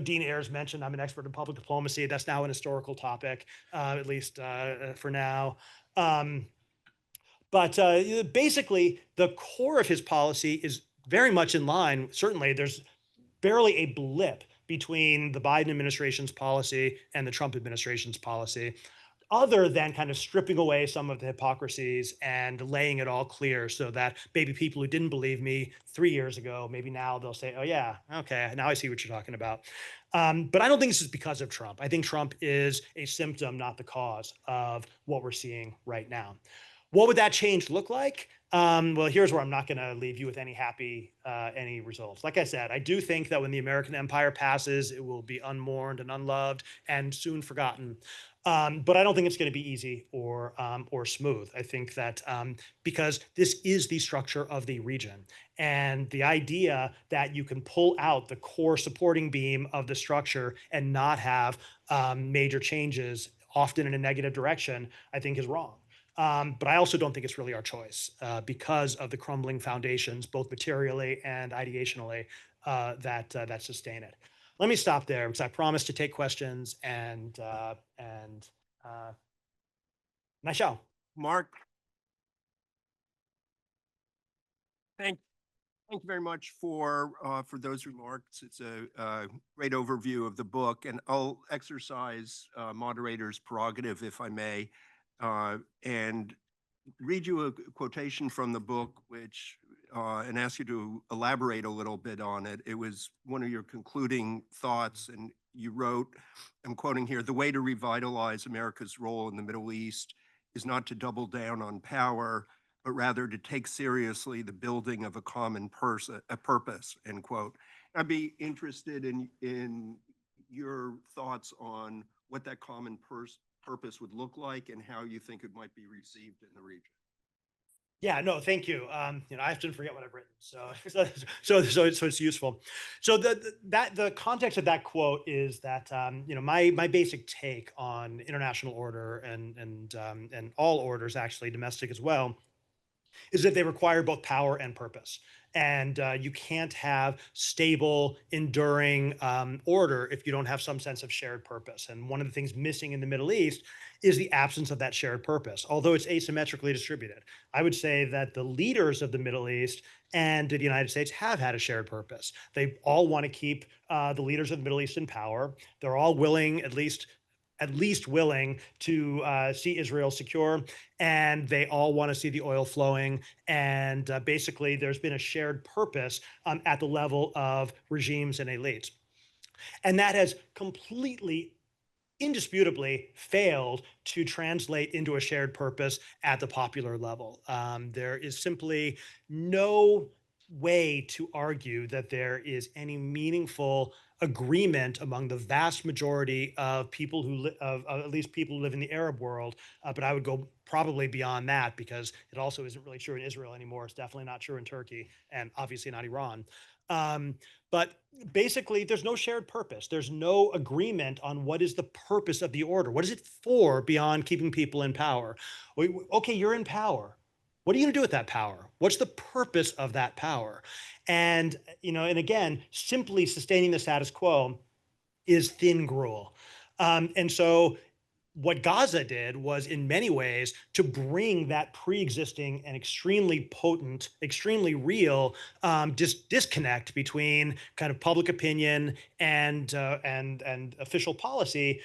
Dean Ayers mentioned I'm an expert in public diplomacy. That's now an historical topic, at least for now. But basically, the core of his policy is very much in line. Certainly, there's barely a blip between the Biden administration's policy and the Trump administration's policy, other than kind of stripping away some of the hypocrisies and laying it all clear so that maybe people who didn't believe me 3 years ago, maybe now they'll say, oh, yeah, okay, now I see what you're talking about. But I don't think this is because of Trump. I think Trump is a symptom, not the cause of what we're seeing right now. What would that change look like? Well, here's where I'm not going to leave you with any results. Like I said, I do think that when the American empire passes, it will be unmourned and unloved and soon forgotten. But I don't think it's going to be easy or smooth. I think that because this is the structure of the region, and the idea that you can pull out the core supporting beam of the structure and not have major changes, often in a negative direction, I think is wrong. But I also don't think it's really our choice because of the crumbling foundations, both materially and ideationally, that sustain it. Let me stop there because I promised to take questions, and I shall. Mark, thank thank you very much for those remarks. It's a great overview of the book, and I'll exercise moderator's prerogative, if I may, and read you a quotation from the book, which and ask you to elaborate a little bit on it. It was one of your concluding thoughts, and you wrote, I'm quoting here, "The way to revitalize America's role in the Middle East is not to double down on power, but rather to take seriously the building of a common a purpose, end quote. I'd be interested in your thoughts on what that common purpose would look like and how you think it might be received in the region. Yeah, no, thank you. I often forget what I've written, so it's useful. So the context of that quote is that my basic take on international order and all orders, actually domestic as well, is that they require both power and purpose. And you can't have stable, enduring order if you don't have some sense of shared purpose. And one of the things missing in the Middle East is the absence of that shared purpose, although it's asymmetrically distributed. I would say that the leaders of the Middle East and the United States have had a shared purpose. They all want to keep the leaders of the Middle East in power. They're all willing, at least willing to see Israel secure, and they all want to see the oil flowing. And basically, there's been a shared purpose at the level of regimes and elites, and that has completely, indisputably failed to translate into a shared purpose at the popular level. There is simply no way to argue that there is any meaningful agreement among the vast majority of people of at least people who live in the Arab world. But I would go probably beyond that, because it also isn't really true in Israel anymore. It's definitely not true in Turkey, and obviously not Iran. Um, but basically, there's no shared purpose. There's no agreement on what is the purpose of the order. What is it for beyond keeping people in power? Okay, you're in power. What are you going to do with that power? What's the purpose of that power? And and again, simply sustaining the status quo is thin gruel. And so what Gaza did was, in many ways, to bring that pre-existing and extremely potent, extremely real disconnect between kind of public opinion and official policy,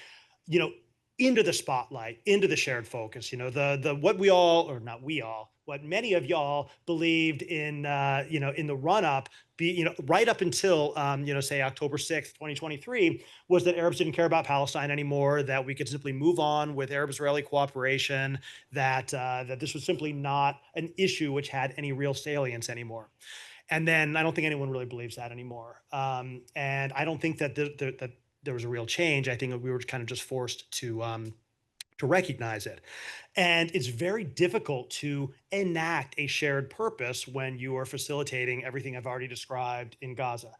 you know, into the spotlight, into the shared focus. The what we all, or not we all, what many of y'all believed in, in the run up, right up until, say October 6th, 2023, was that Arabs didn't care about Palestine anymore, that we could simply move on with Arab-Israeli cooperation, that this was simply not an issue which had any real salience anymore. And then I don't think anyone really believes that anymore. And I don't think that there was a real change. I think that we were kind of just forced to recognize it. And it's very difficult to enact a shared purpose when you are facilitating everything I've already described in Gaza.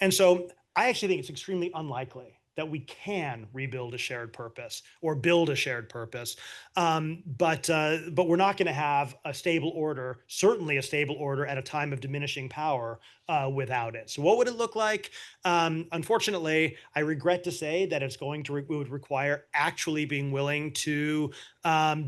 And so I actually think it's extremely unlikely that we can rebuild a shared purpose or build a shared purpose. But we're not going to have a stable order, certainly a stable order at a time of diminishing power, without it. So what would it look like? Unfortunately, I regret to say that it would require actually being willing to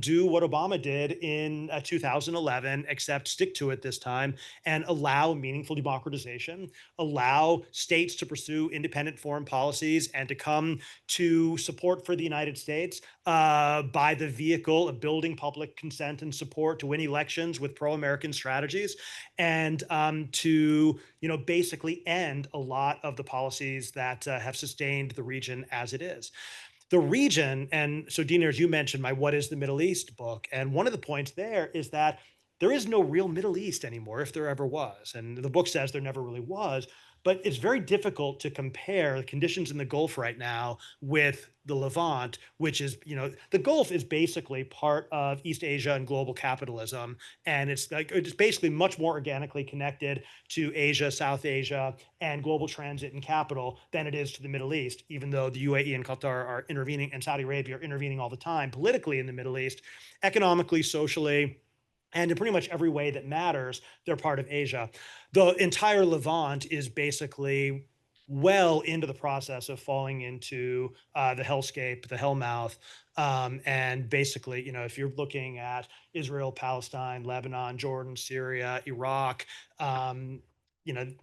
do what Obama did in 2011, except stick to it this time and allow meaningful democratization, allow states to pursue independent foreign policies and to come to support for the United States by the vehicle of building public consent and support to win elections with pro-American strategies, and to basically end a lot of the policies that have sustained the region as it is. The region, and so Dean, as you mentioned, my "What is the Middle East" book, and one of the points there is that there is no real Middle East anymore, if there ever was. And the book says there never really was, but it's very difficult to compare the conditions in the Gulf right now with the Levant, which is, the Gulf is basically part of East Asia and global capitalism. And it's basically much more organically connected to Asia, South Asia, and global transit and capital than it is to the Middle East, even though the UAE and Qatar are intervening, and Saudi Arabia are intervening all the time politically in the Middle East, economically, socially, and in pretty much every way that matters. They're part of Asia. The entire Levant is basically well into the process of falling into the hellscape, the hellmouth. And basically, if you're looking at Israel, Palestine, Lebanon, Jordan, Syria, Iraq,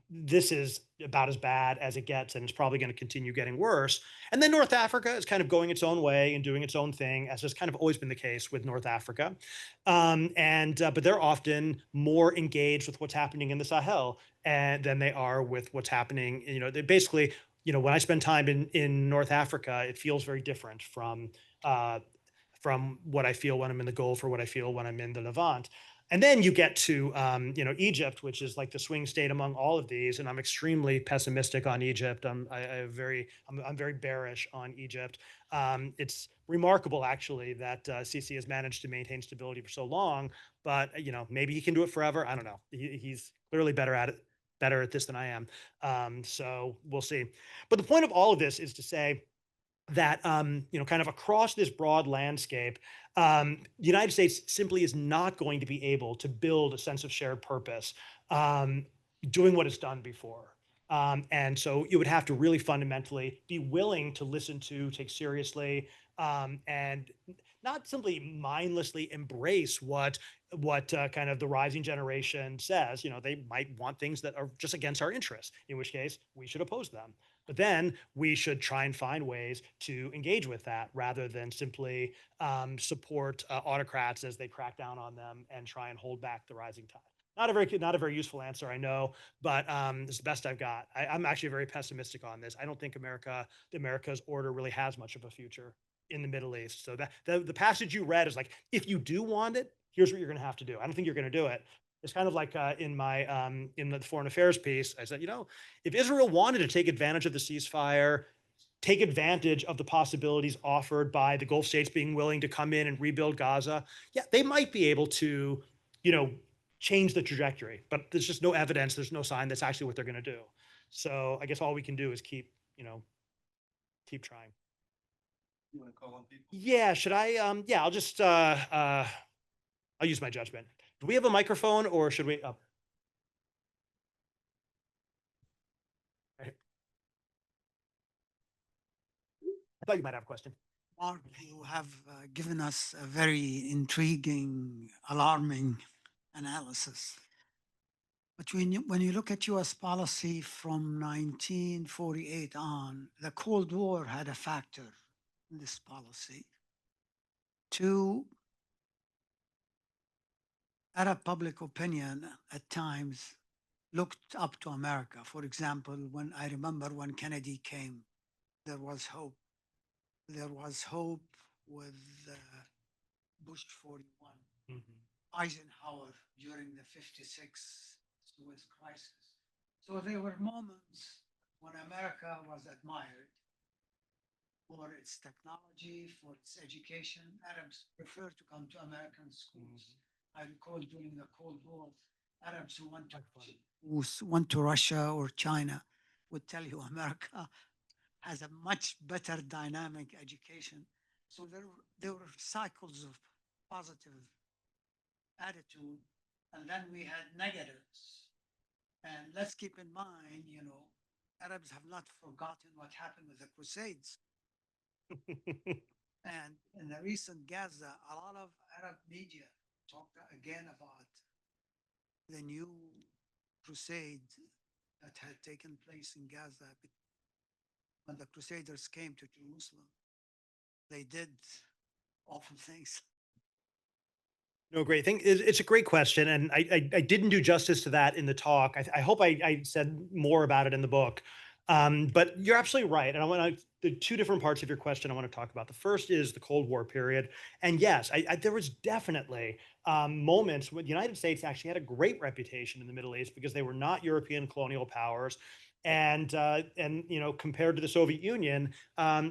this is about as bad as it gets, and it's probably going to continue getting worse. And then North Africa is kind of going its own way and doing its own thing, as has kind of always been the case with North Africa. But they're often more engaged with what's happening in the Sahel than they are with what's happening. They basically, when I spend time in North Africa, it feels very different uh, from what I feel when I'm in the Gulf or what I feel when I'm in the Levant. And then you get to Egypt, which is like the swing state among all of these, and I'm extremely pessimistic on Egypt. I'm very bearish on Egypt. It's remarkable, actually, that Sisi has managed to maintain stability for so long. But maybe he can do it forever. I don't know. He's clearly better at this than I am. So we'll see. But the point of all of this is to say that kind of across this broad landscape, the United States simply is not going to be able to build a sense of shared purpose um, doing what it's done before. And so it would have to really fundamentally be willing to listen to, take seriously, and not simply mindlessly embrace what kind of the rising generation says. They might want things that are just against our interests, in which case we should oppose them. But then we should try and find ways to engage with that rather than simply support autocrats as they crack down on them and try and hold back the rising tide. Not a very useful answer, I know, but it's the best I've got. I'm actually very pessimistic on this. I don't think America's order really has much of a future in the Middle East. So that the passage you read is like, if you do want it, here's what you're going to have to do. I don't think you're going to do it. It's kind of like in the foreign affairs piece, I said, if Israel wanted to take advantage of the ceasefire, take advantage of the possibilities offered by the Gulf states being willing to come in and rebuild Gaza, yeah, they might be able to, you know, change the trajectory. But there's just no evidence. There's no sign that's actually what they're going to do. So I guess all we can do is keep trying. You want to call on people? Yeah. Should I? Yeah. I'll use my judgment. Do we have a microphone, or should we? I thought you might have a question. Mark, you have given us a very intriguing, alarming analysis. But when you look at US policy from 1948 on, the Cold War had a factor in this policy. Two, Arab public opinion at times looked up to America. For example, when I remember when Kennedy came, there was hope. There was hope with Bush 41, Eisenhower during the 56 Suez crisis. So there were moments when America was admired for its technology, for its education. Arabs preferred to come to American schools. I recall during the Cold War, Arabs who went to Russia or China would tell you America has a much better dynamic education. So there were cycles of positive attitude, and then we had negatives. And let's keep in mind, Arabs have not forgotten what happened with the Crusades. And in the recent Gaza, a lot of Arab media talked again about the new crusade that had taken place in Gaza. When the Crusaders came to Jerusalem, they did awful things. No, great thing. It's a great question, and I didn't do justice to that in the talk. I hope I said more about it in the book. But you're absolutely right, and I want to the two different parts of your question I want to talk about. The first is the Cold War period, and yes, there was definitely moments when the United States actually had a great reputation in the Middle East because they were not European colonial powers. And compared to the Soviet Union,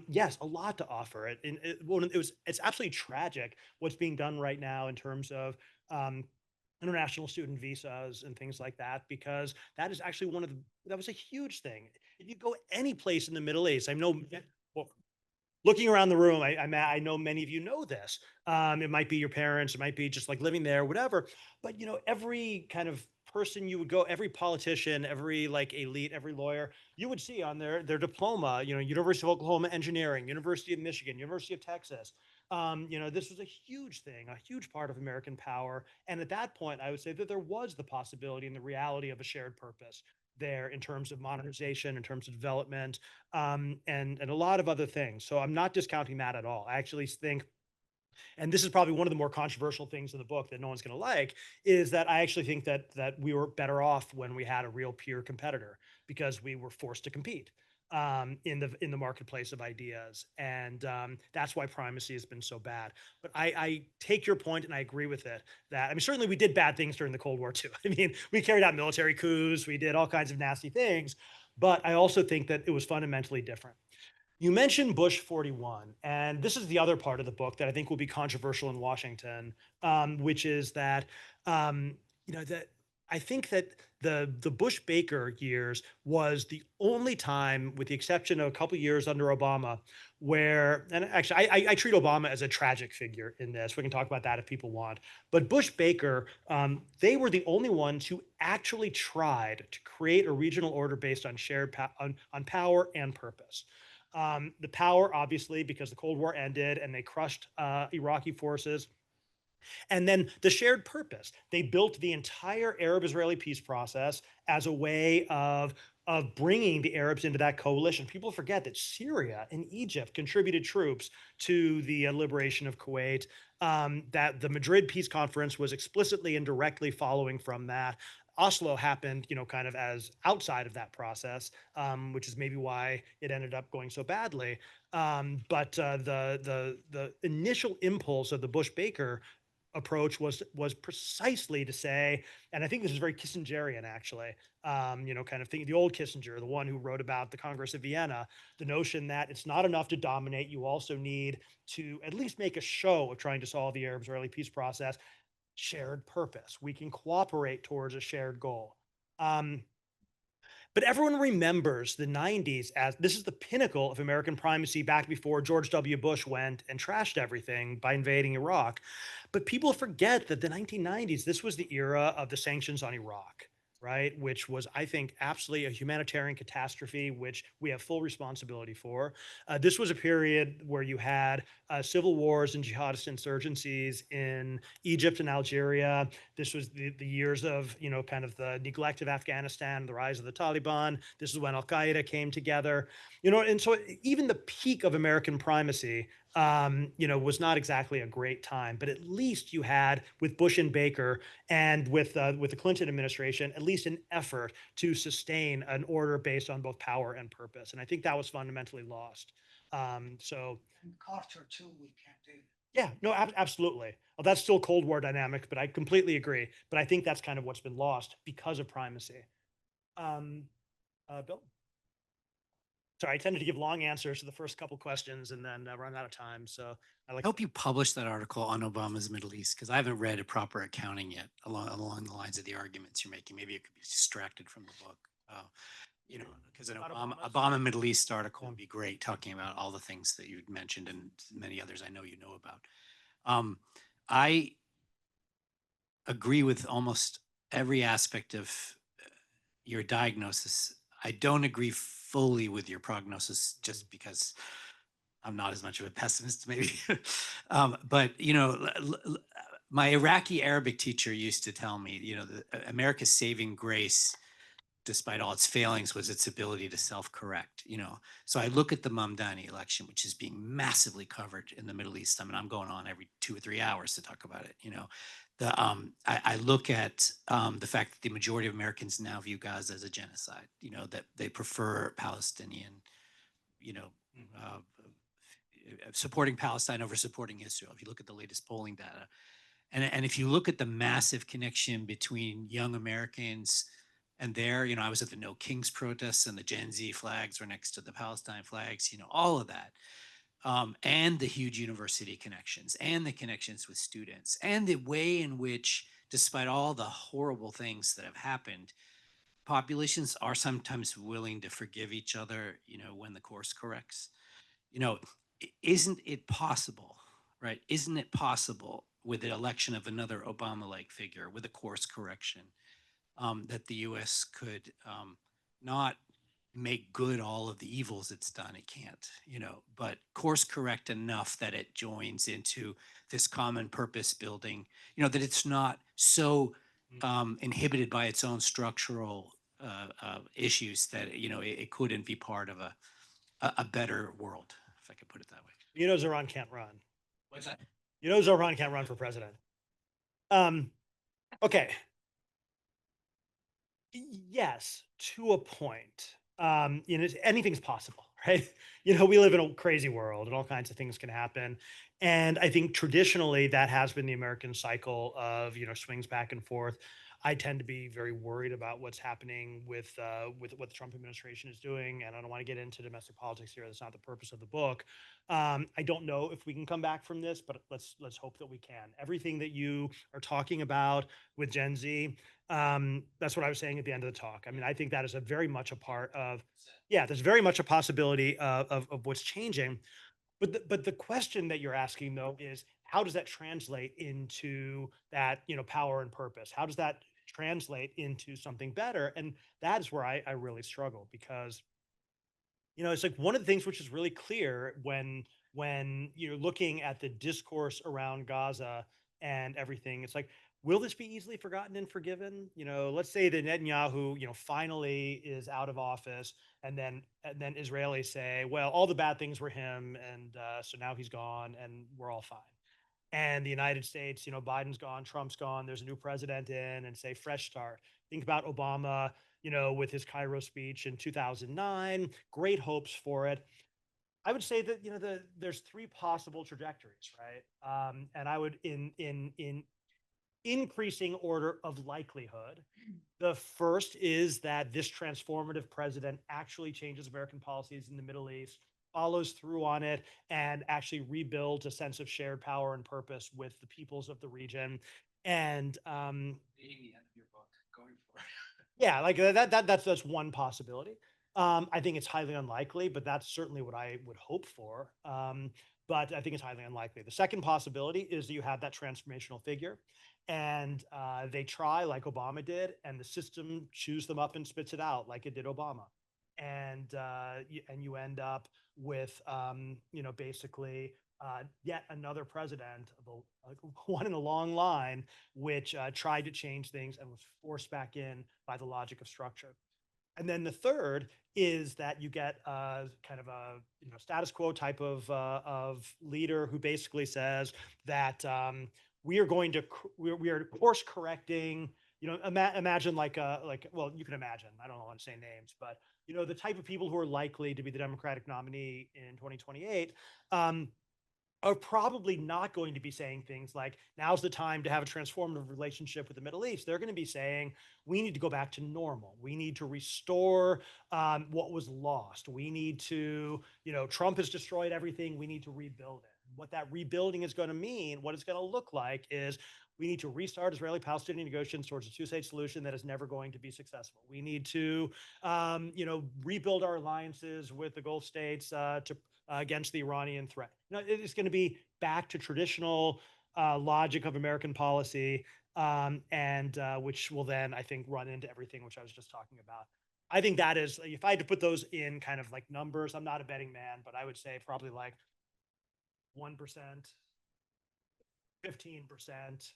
yes, a lot to offer. It's absolutely tragic what's being done right now in terms of international student visas and things like that, because that is actually that was a huge thing. If you go any place in the Middle East, I know, well, looking around the room, I know many of you know this. It might be your parents, it might be just like living there, whatever. But every kind of person you would go, every politician, every like elite, every lawyer, you would see on their diploma, University of Oklahoma Engineering, University of Michigan, University of Texas. This was a huge thing, a huge part of American power. And at that point, I would say that there was the possibility and the reality of a shared purpose there in terms of modernization, in terms of development, and a lot of other things. So I'm not discounting that at all. I actually think, and this is probably one of the more controversial things in the book that no one's going to like, is that I actually think that we were better off when we had a real peer competitor because we were forced to compete. in the marketplace of ideas, and that's why primacy has been so bad. But I take your point, and I agree with it. That I mean, certainly we did bad things during the Cold War too. I mean, we carried out military coups, we did all kinds of nasty things, but I also think that it was fundamentally different. You mentioned Bush 41, and this is the other part of the book that I think will be controversial in Washington, which is that um, that I think that the Bush Baker years was the only time, with the exception of a couple years under Obama, where, and actually I treat Obama as a tragic figure in this. We can talk about that if people want, but Bush Baker, they were the only ones who actually tried to create a regional order based on on power and purpose. The power, obviously, because the Cold War ended and they crushed Iraqi forces. And then the shared purpose. They built the entire Arab Israeli peace process as a way of bringing the Arabs into that coalition. People forget that Syria and Egypt contributed troops to the liberation of Kuwait, that the Madrid Peace Conference was explicitly and directly following from that. Oslo happened, kind of as outside of that process, which is maybe why it ended up going so badly. But the initial impulse of the Bush Baker approach was precisely to say, and I think this is very Kissingerian actually, kind of thinking the old Kissinger, the one who wrote about the Congress of Vienna, the notion that it's not enough to dominate, you also need to at least make a show of trying to solve the Arab-Israeli peace process. Shared purpose. We can cooperate towards a shared goal. But everyone remembers the 90s as this is the pinnacle of American primacy back before George W. Bush went and trashed everything by invading Iraq. But people forget that the 1990s, this was the era of the sanctions on Iraq, right? Which was, I think, absolutely a humanitarian catastrophe, which we have full responsibility for. This was a period where you had civil wars and jihadist insurgencies in Egypt and Algeria. This was the years of, kind of the neglect of Afghanistan, the rise of the Taliban. This is when Al Qaeda came together, and so even the peak of American primacy, was not exactly a great time. But at least you had, with Bush and Baker, and with the Clinton administration, at least an effort to sustain an order based on both power and purpose. And I think that was fundamentally lost. So And Carter too, we can't do. yeah, no, absolutely. Well, that's still Cold War dynamic, but I completely agree. But I think that's kind of what's been lost because of primacy. Um, Bill? Sorry, I tended to give long answers to the first couple questions and then run out of time. So I I like. hope you publish that article on Obama's Middle East because I haven't read a proper accounting yet along the lines of the arguments you're making. Maybe it could be distracted from the book. Because an About Obama Middle East article Yeah. would be great, talking about all the things that you mentioned and many others I know you know about. I agree with almost every aspect of your diagnosis. I don't agree fully with your prognosis just because I'm not as much of a pessimist, maybe. But my Iraqi Arabic teacher used to tell me, America's saving grace, despite all its failings, was its ability to self-correct. So I look at the Mamdani election, which is being massively covered in the Middle East. I mean, I'm going on every 2 or 3 hours to talk about it. I look at the fact that the majority of Americans now view Gaza as a genocide. That they prefer Palestinian, uh, supporting Palestine over supporting Israel. If you look at the latest polling data, and if you look at the massive connection between young Americans and I was at the No Kings protests and the Gen Z flags were next to the Palestine flags, all of that. And the huge university connections and the connections with students and the way in which, despite all the horrible things that have happened, populations are sometimes willing to forgive each other, when the course corrects. Isn't it possible, right? Isn't it possible with the election of another Obama-like figure with a course correction, that the U.S. could not make good all of the evils it's done? It can't, but course correct enough that it joins into this common purpose building, that it's not so inhibited by its own structural issues that, it couldn't be part of a better world, if I could put it that way. Zoran can't run. What's that? Zoran can't run for president. Okay. Yes, to a point. anything's possible, right? We live in a crazy world and all kinds of things can happen. And I think traditionally that has been the American cycle of, swings back and forth. I tend to be very worried about what's happening with what the Trump administration is doing, and I don't want to get into domestic politics here. That's not the purpose of the book. I don't know if we can come back from this, but let's hope that we can. Everything that you are talking about with Gen Z, that's what I was saying at the end of the talk. I mean, I think that is a very much a part of, yeah, there's very much a possibility of what's changing. But the question that you're asking though is how does that translate into that, power and purpose? How does that translate into something better? And that's where I really struggle because it's like one of the things which is really clear when you're looking at the discourse around Gaza and everything. It's like, will this be easily forgotten and forgiven? Let's say that Netanyahu, finally is out of office, and then Israelis say, well, all the bad things were him, and so now he's gone, and we're all fine. And the United States, Biden's gone, Trump's gone, there's a new president in, and say fresh start. Think about Obama, with his Cairo speech in 2009, great hopes for it. I would say that there's three possible trajectories, right? And I would in increasing order of likelihood. The first is that this transformative president actually changes American policies in the Middle East, follows through on it, and actually rebuilds a sense of shared power and purpose with the peoples of the region. And Reading the end of your book, going for it. yeah, like that's one possibility. I think it's highly unlikely, but that's certainly what I would hope for. But I think it's highly unlikely. The second possibility is that you have that transformational figure, and they try like Obama did, and the system chews them up and spits it out like it did Obama, and you end up with basically yet another president, one in a long line, which tried to change things and was forced back in by the logic of structure. And then the third is that you get kind of a status quo type of leader who basically says that we are going to we are course correcting. Imagine well, you can imagine. I don't want to say names, but the type of people who are likely to be the Democratic nominee in 2028. Are probably not going to be saying things like, now's the time to have a transformative relationship with the Middle East. They're going to be saying, we need to go back to normal. We need to restore what was lost. We need to, Trump has destroyed everything. We need to rebuild it. What that rebuilding is going to mean, what it's going to look like is we need to restart Israeli-Palestinian negotiations towards a two-state solution that is never going to be successful. We need to, rebuild our alliances with the Gulf states to against the Iranian threat. It is going to be back to traditional logic of American policy, and which will then, I think, run into everything which I was just talking about. I think that is, if I had to put those in kind of like numbers, I'm not a betting man, but I would say probably like 1%, 15%,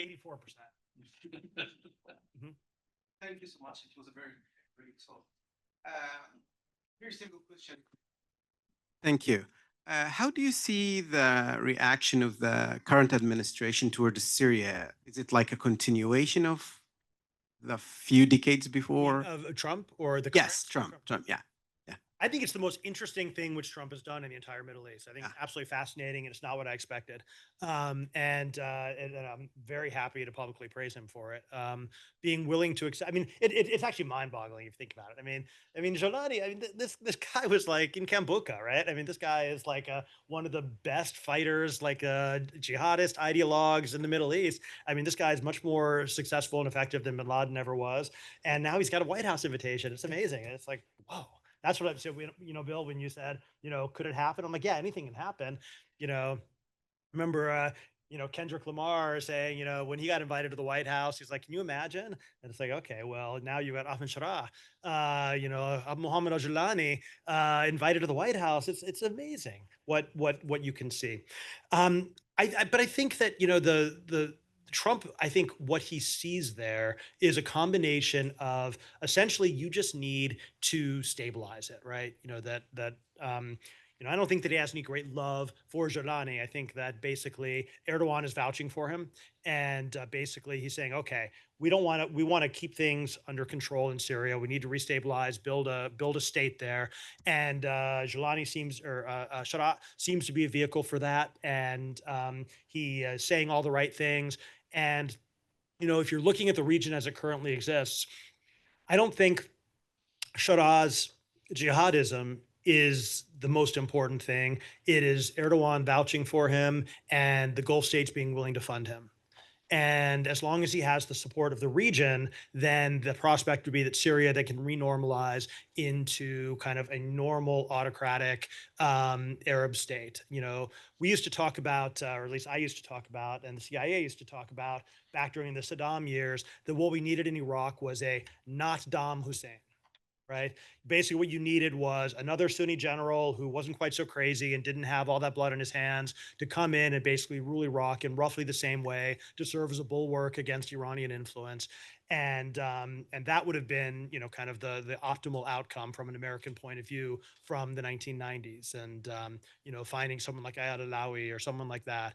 84%. Mhm. Thank you so much. It was a very great talk. Very simple question. Thank you. How do you see the reaction of the current administration towards Syria? Is it like a continuation of the few decades before? Of Trump or the Yes, current- Trump, yeah. I think it's the most interesting thing which Trump has done in the entire Middle East. I think it's absolutely fascinating, and it's not what I expected. And I'm very happy to publicly praise him for it. Being willing to accept. I mean, it's actually mind-boggling if you think about it. I mean, Jolani. I mean, this guy was like in Kambuka, right? I mean, this guy is like one of the best fighters, like jihadist ideologues in the Middle East. I mean, this guy is much more successful and effective than Bin Laden ever was, and now he's got a White House invitation. It's amazing. It's like, whoa. That's what I said. Bill, when you said, could it happen? I'm like, yeah, anything can happen. Remember, Kendrick Lamar saying, when he got invited to the White House, he's like, can you imagine? And it's like, okay, well, now you got Ahmed Sharah, Mohammed Al-Julani invited to the White House. It's amazing what you can see. But I think that, the Trump, I think what he sees there is a combination of essentially you just need to stabilize it, right? I don't think that he has any great love for Jordani. I think that basically Erdogan is vouching for him, and basically he's saying, okay, we want to keep things under control in Syria. We need to restabilize, build a state there, and Jordani seems or Sharat seems to be a vehicle for that, and he is saying all the right things. And if you're looking at the region as it currently exists, I don't think Sharat's jihadism is the most important thing. It is Erdogan vouching for him and the Gulf states being willing to fund him. And as long as he has the support of the region, then the prospect would be that Syria they can renormalize into kind of a normal autocratic Arab state. We used to talk about, or at least I used to talk about, and the CIA used to talk about back during the Saddam years, that what we needed in Iraq was a not Saddam Hussein, right? Basically, what you needed was another Sunni general who wasn't quite so crazy and didn't have all that blood in his hands to come in and basically rule Iraq in roughly the same way to serve as a bulwark against Iranian influence. And that would have been, kind of the optimal outcome from an American point of view from the 1990s. And finding someone like Ayad Alawi or someone like that.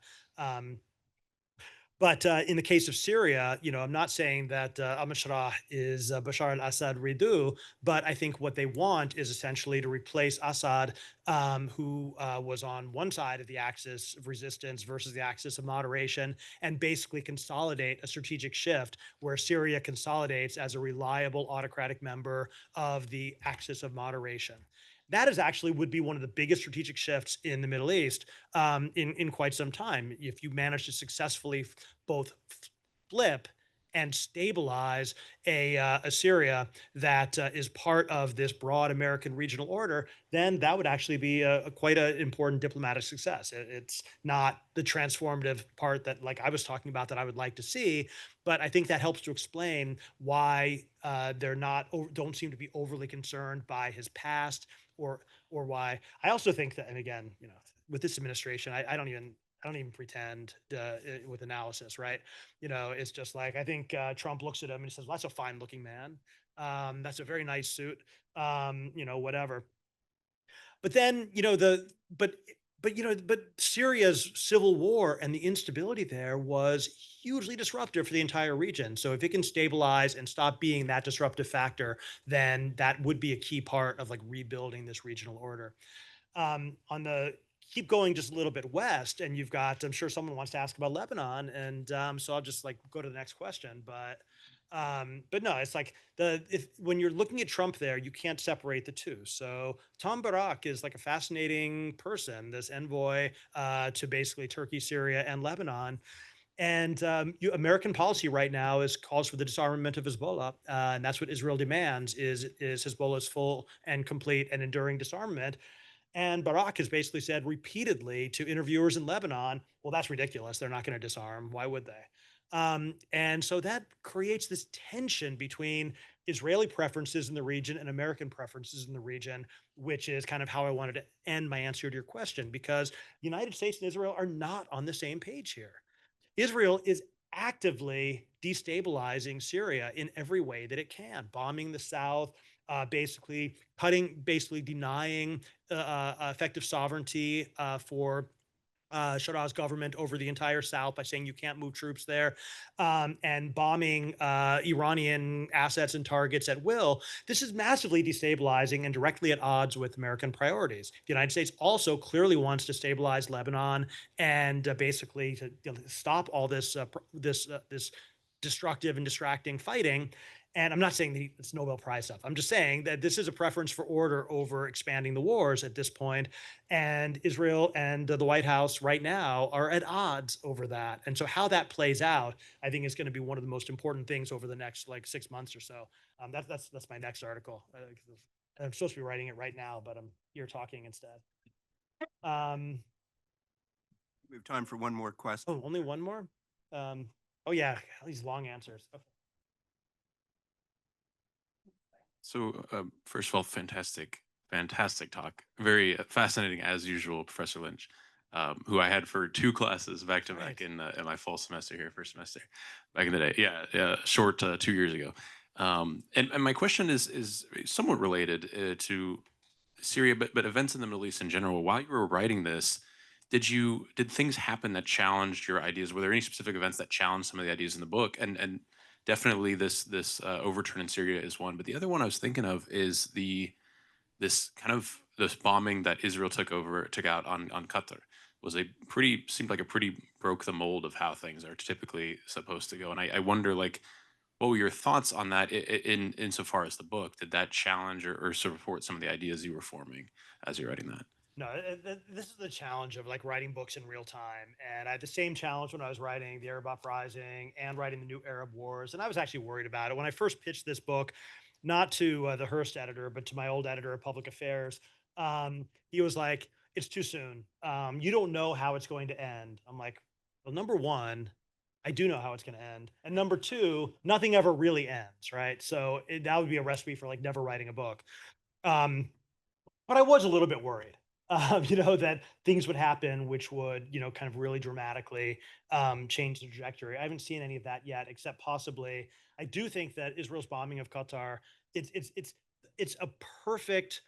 But in the case of Syria, I'm not saying that al-Nusra is Bashar al-Assad redo, but I think what they want is essentially to replace Assad, who was on one side of the axis of resistance versus the axis of moderation, and basically consolidate a strategic shift where Syria consolidates as a reliable autocratic member of the axis of moderation. That is actually would be one of the biggest strategic shifts in the Middle East in quite some time. If you manage to successfully both flip and stabilize a Syria that is part of this broad American regional order, then that would actually be quite an important diplomatic success. It's not the transformative part that, like I was talking about, that I would like to see, but I think that helps to explain why they're not don't seem to be overly concerned by his past or why. I also think that, and again, with this administration, I don't even pretend with analysis, right? It's just like I think Trump looks at him and he says, well, "That's a fine-looking man. That's a very nice suit. Whatever." But then, but Syria's civil war and the instability there was hugely disruptive for the entire region. So if it can stabilize and stop being that disruptive factor, then that would be a key part of like rebuilding this regional order. On the keep going just a little bit west, and you've got, I'm sure someone wants to ask about Lebanon, and so I'll just like go to the next question. But no, it's like if when you're looking at Trump there, you can't separate the two. So Tom Barak is like a fascinating person, this envoy to basically Turkey, Syria, and Lebanon. And American policy right now is calls for the disarmament of Hezbollah, and that's what Israel demands is Hezbollah's full and complete and enduring disarmament. And Barak has basically said repeatedly to interviewers in Lebanon, well, that's ridiculous. They're not going to disarm. Why would they? And so that creates this tension between Israeli preferences in the region and American preferences in the region, which is kind of how I wanted to end my answer to your question, because the United States and Israel are not on the same page here. Israel is actively destabilizing Syria in every way that it can, bombing the south, basically denying effective sovereignty for Sharat's government over the entire South by saying you can't move troops there, and bombing Iranian assets and targets at will. This is massively destabilizing and directly at odds with American priorities. The United States also clearly wants to stabilize Lebanon and basically to stop all this destructive and distracting fighting. And I'm not saying that it's Nobel Prize stuff. I'm just saying that this is a preference for order over expanding the wars at this point. And Israel and the White House right now are at odds over that. And so how that plays out, I think is going to be one of the most important things over the next like 6 months or so. That's my next article. I'm supposed to be writing it right now, but I'm here talking instead. We have time for one more question. Oh, only one more? Oh yeah, these long answers. Okay. So, first of all, fantastic talk. Very fascinating as usual, Professor Lynch, who I had for 2 classes back to back in my fall semester here, first semester, back in the day. Yeah, short 2 years ago. And my question is somewhat related to Syria, but events in the Middle East in general. While you were writing this, did things happen that challenged your ideas? Were there any specific events that challenged some of the ideas in the book? And definitely this overturn in Syria is one. But the other one I was thinking of is this bombing that Israel took out on Qatar was a pretty seemed like a pretty broke the mold of how things are typically supposed to go. And I wonder, like, what were your thoughts on that in insofar as the book? Did that challenge or support some of the ideas you were forming as you're writing that? No, this is the challenge of like writing books in real time. And I had the same challenge when I was writing the Arab Uprising and writing the new Arab Wars. And I was actually worried about it when I first pitched this book, not to the Hearst editor, but to my old editor of public affairs. He was like, "It's too soon. You don't know how it's going to end." I'm like, "Well, number one, I do know how it's going to end, and number two, nothing ever really ends, right? So that would be a recipe for like never writing a book." Um, but I was a little bit worried, that things would happen which would, kind of really dramatically change the trajectory. I haven't seen any of that yet, except possibly I do think that Israel's bombing of Qatar, it's it's it's it's a perfect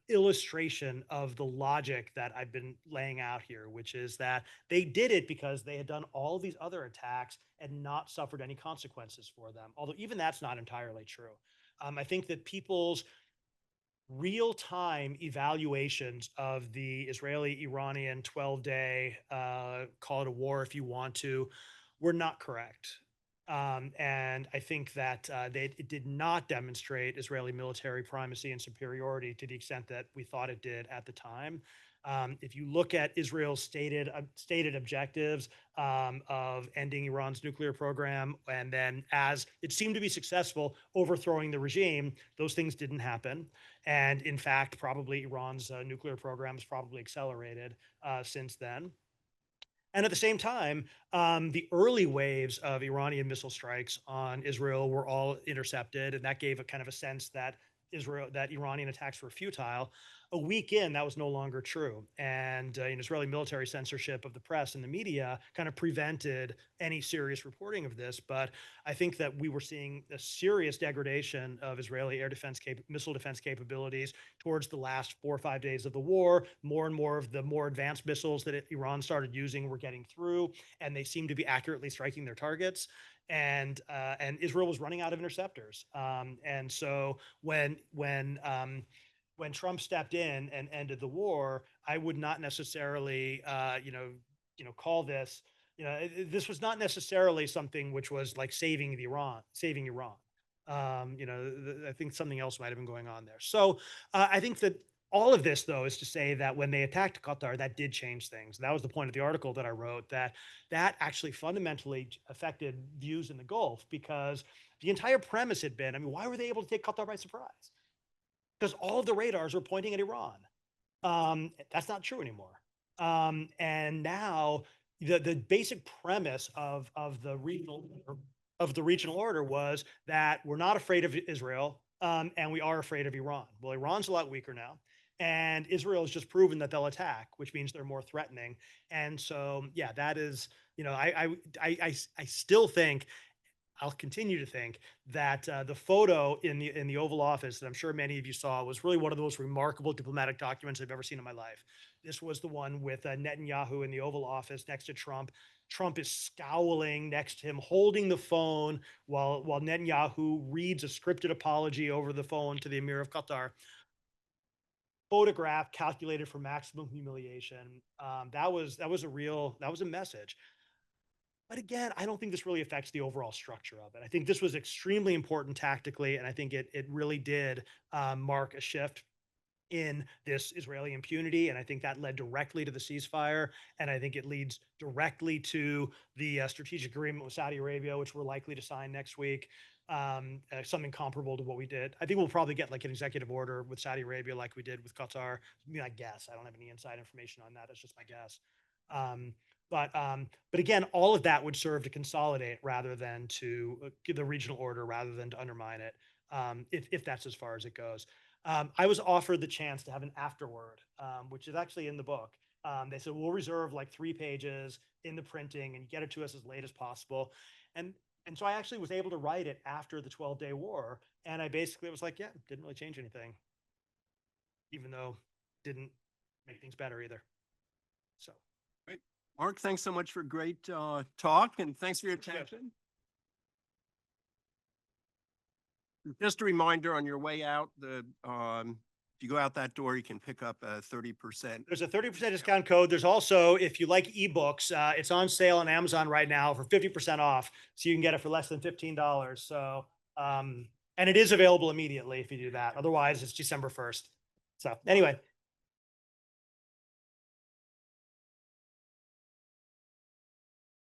illustration of the logic that I've been laying out here, which is that they did it because they had done all these other attacks and not suffered any consequences for them. Although even that's not entirely true. I think that people's real-time evaluations of the Israeli-Iranian 12-day, call it a war if you want to, were not correct. And I think that it did not demonstrate Israeli military primacy and superiority to the extent that we thought it did at the time. If you look at Israel's stated objectives of ending Iran's nuclear program, and then as it seemed to be successful, overthrowing the regime, those things didn't happen. And in fact, probably Iran's nuclear program has probably accelerated since then. And at the same time, the early waves of Iranian missile strikes on Israel were all intercepted, and that gave a kind of a sense that Iranian attacks were futile. A week in, that was no longer true, and Israeli military censorship of the press and the media kind of prevented any serious reporting of this. But I think that we were seeing a serious degradation of Israeli air defense missile defense capabilities towards the last 4 or 5 days of the war. More and more of the more advanced missiles that Iran started using were getting through, and they seemed to be accurately striking their targets. And Israel was running out of interceptors. And so when Trump stepped in and ended the war, I would not necessarily, call this. This was not necessarily something which was like saving Iran. I think something else might have been going on there. So I think that all of this, though, is to say that when they attacked Qatar, that did change things. That was the point of the article that I wrote, that actually fundamentally affected views in the Gulf, because the entire premise had been, I mean, why were they able to take Qatar by surprise? Because all of the radars were pointing at Iran. That's not true anymore. And now the basic premise of the regional order was that we're not afraid of Israel, and we are afraid of Iran. Well, Iran's a lot weaker now, and Israel has just proven that they'll attack, which means they're more threatening. And so, yeah, that is, I still think, I'll continue to think that the photo in the Oval Office that I'm sure many of you saw was really one of the most remarkable diplomatic documents I've ever seen in my life. This was the one with Netanyahu in the Oval Office next to Trump. Trump is scowling next to him, holding the phone while Netanyahu reads a scripted apology over the phone to the Emir of Qatar. Photograph calculated for maximum humiliation. That was a message. But again, I don't think this really affects the overall structure of it. I think this was extremely important tactically, and I think it really did mark a shift in this Israeli impunity. And I think that led directly to the ceasefire. And I think it leads directly to the strategic agreement with Saudi Arabia, which we're likely to sign next week. Something comparable to what we did. I think we'll probably get like an executive order with Saudi Arabia, like we did with Qatar. I mean, I guess I don't have any inside information on that. That's just my guess. Um, but again, all of that would serve to consolidate rather than to give the regional order, rather than to undermine it, if that's as far as it goes. I was offered the chance to have an afterword, which is actually in the book. They said, we'll reserve like 3 pages in the printing and get it to us as late as possible. And so I actually was able to write it after the 12-day war. And I basically was like, yeah, didn't really change anything. even though didn't make things better either. So. Mark, thanks so much for a great talk, and thanks for your attention. Just a reminder on your way out, if you go out that door, you can pick up a 30%. There's a 30% discount code. There's also, if you like ebooks, it's on sale on Amazon right now for 50% off. So you can get it for less than $15. So, and it is available immediately if you do that. Otherwise, it's December 1st. So anyway,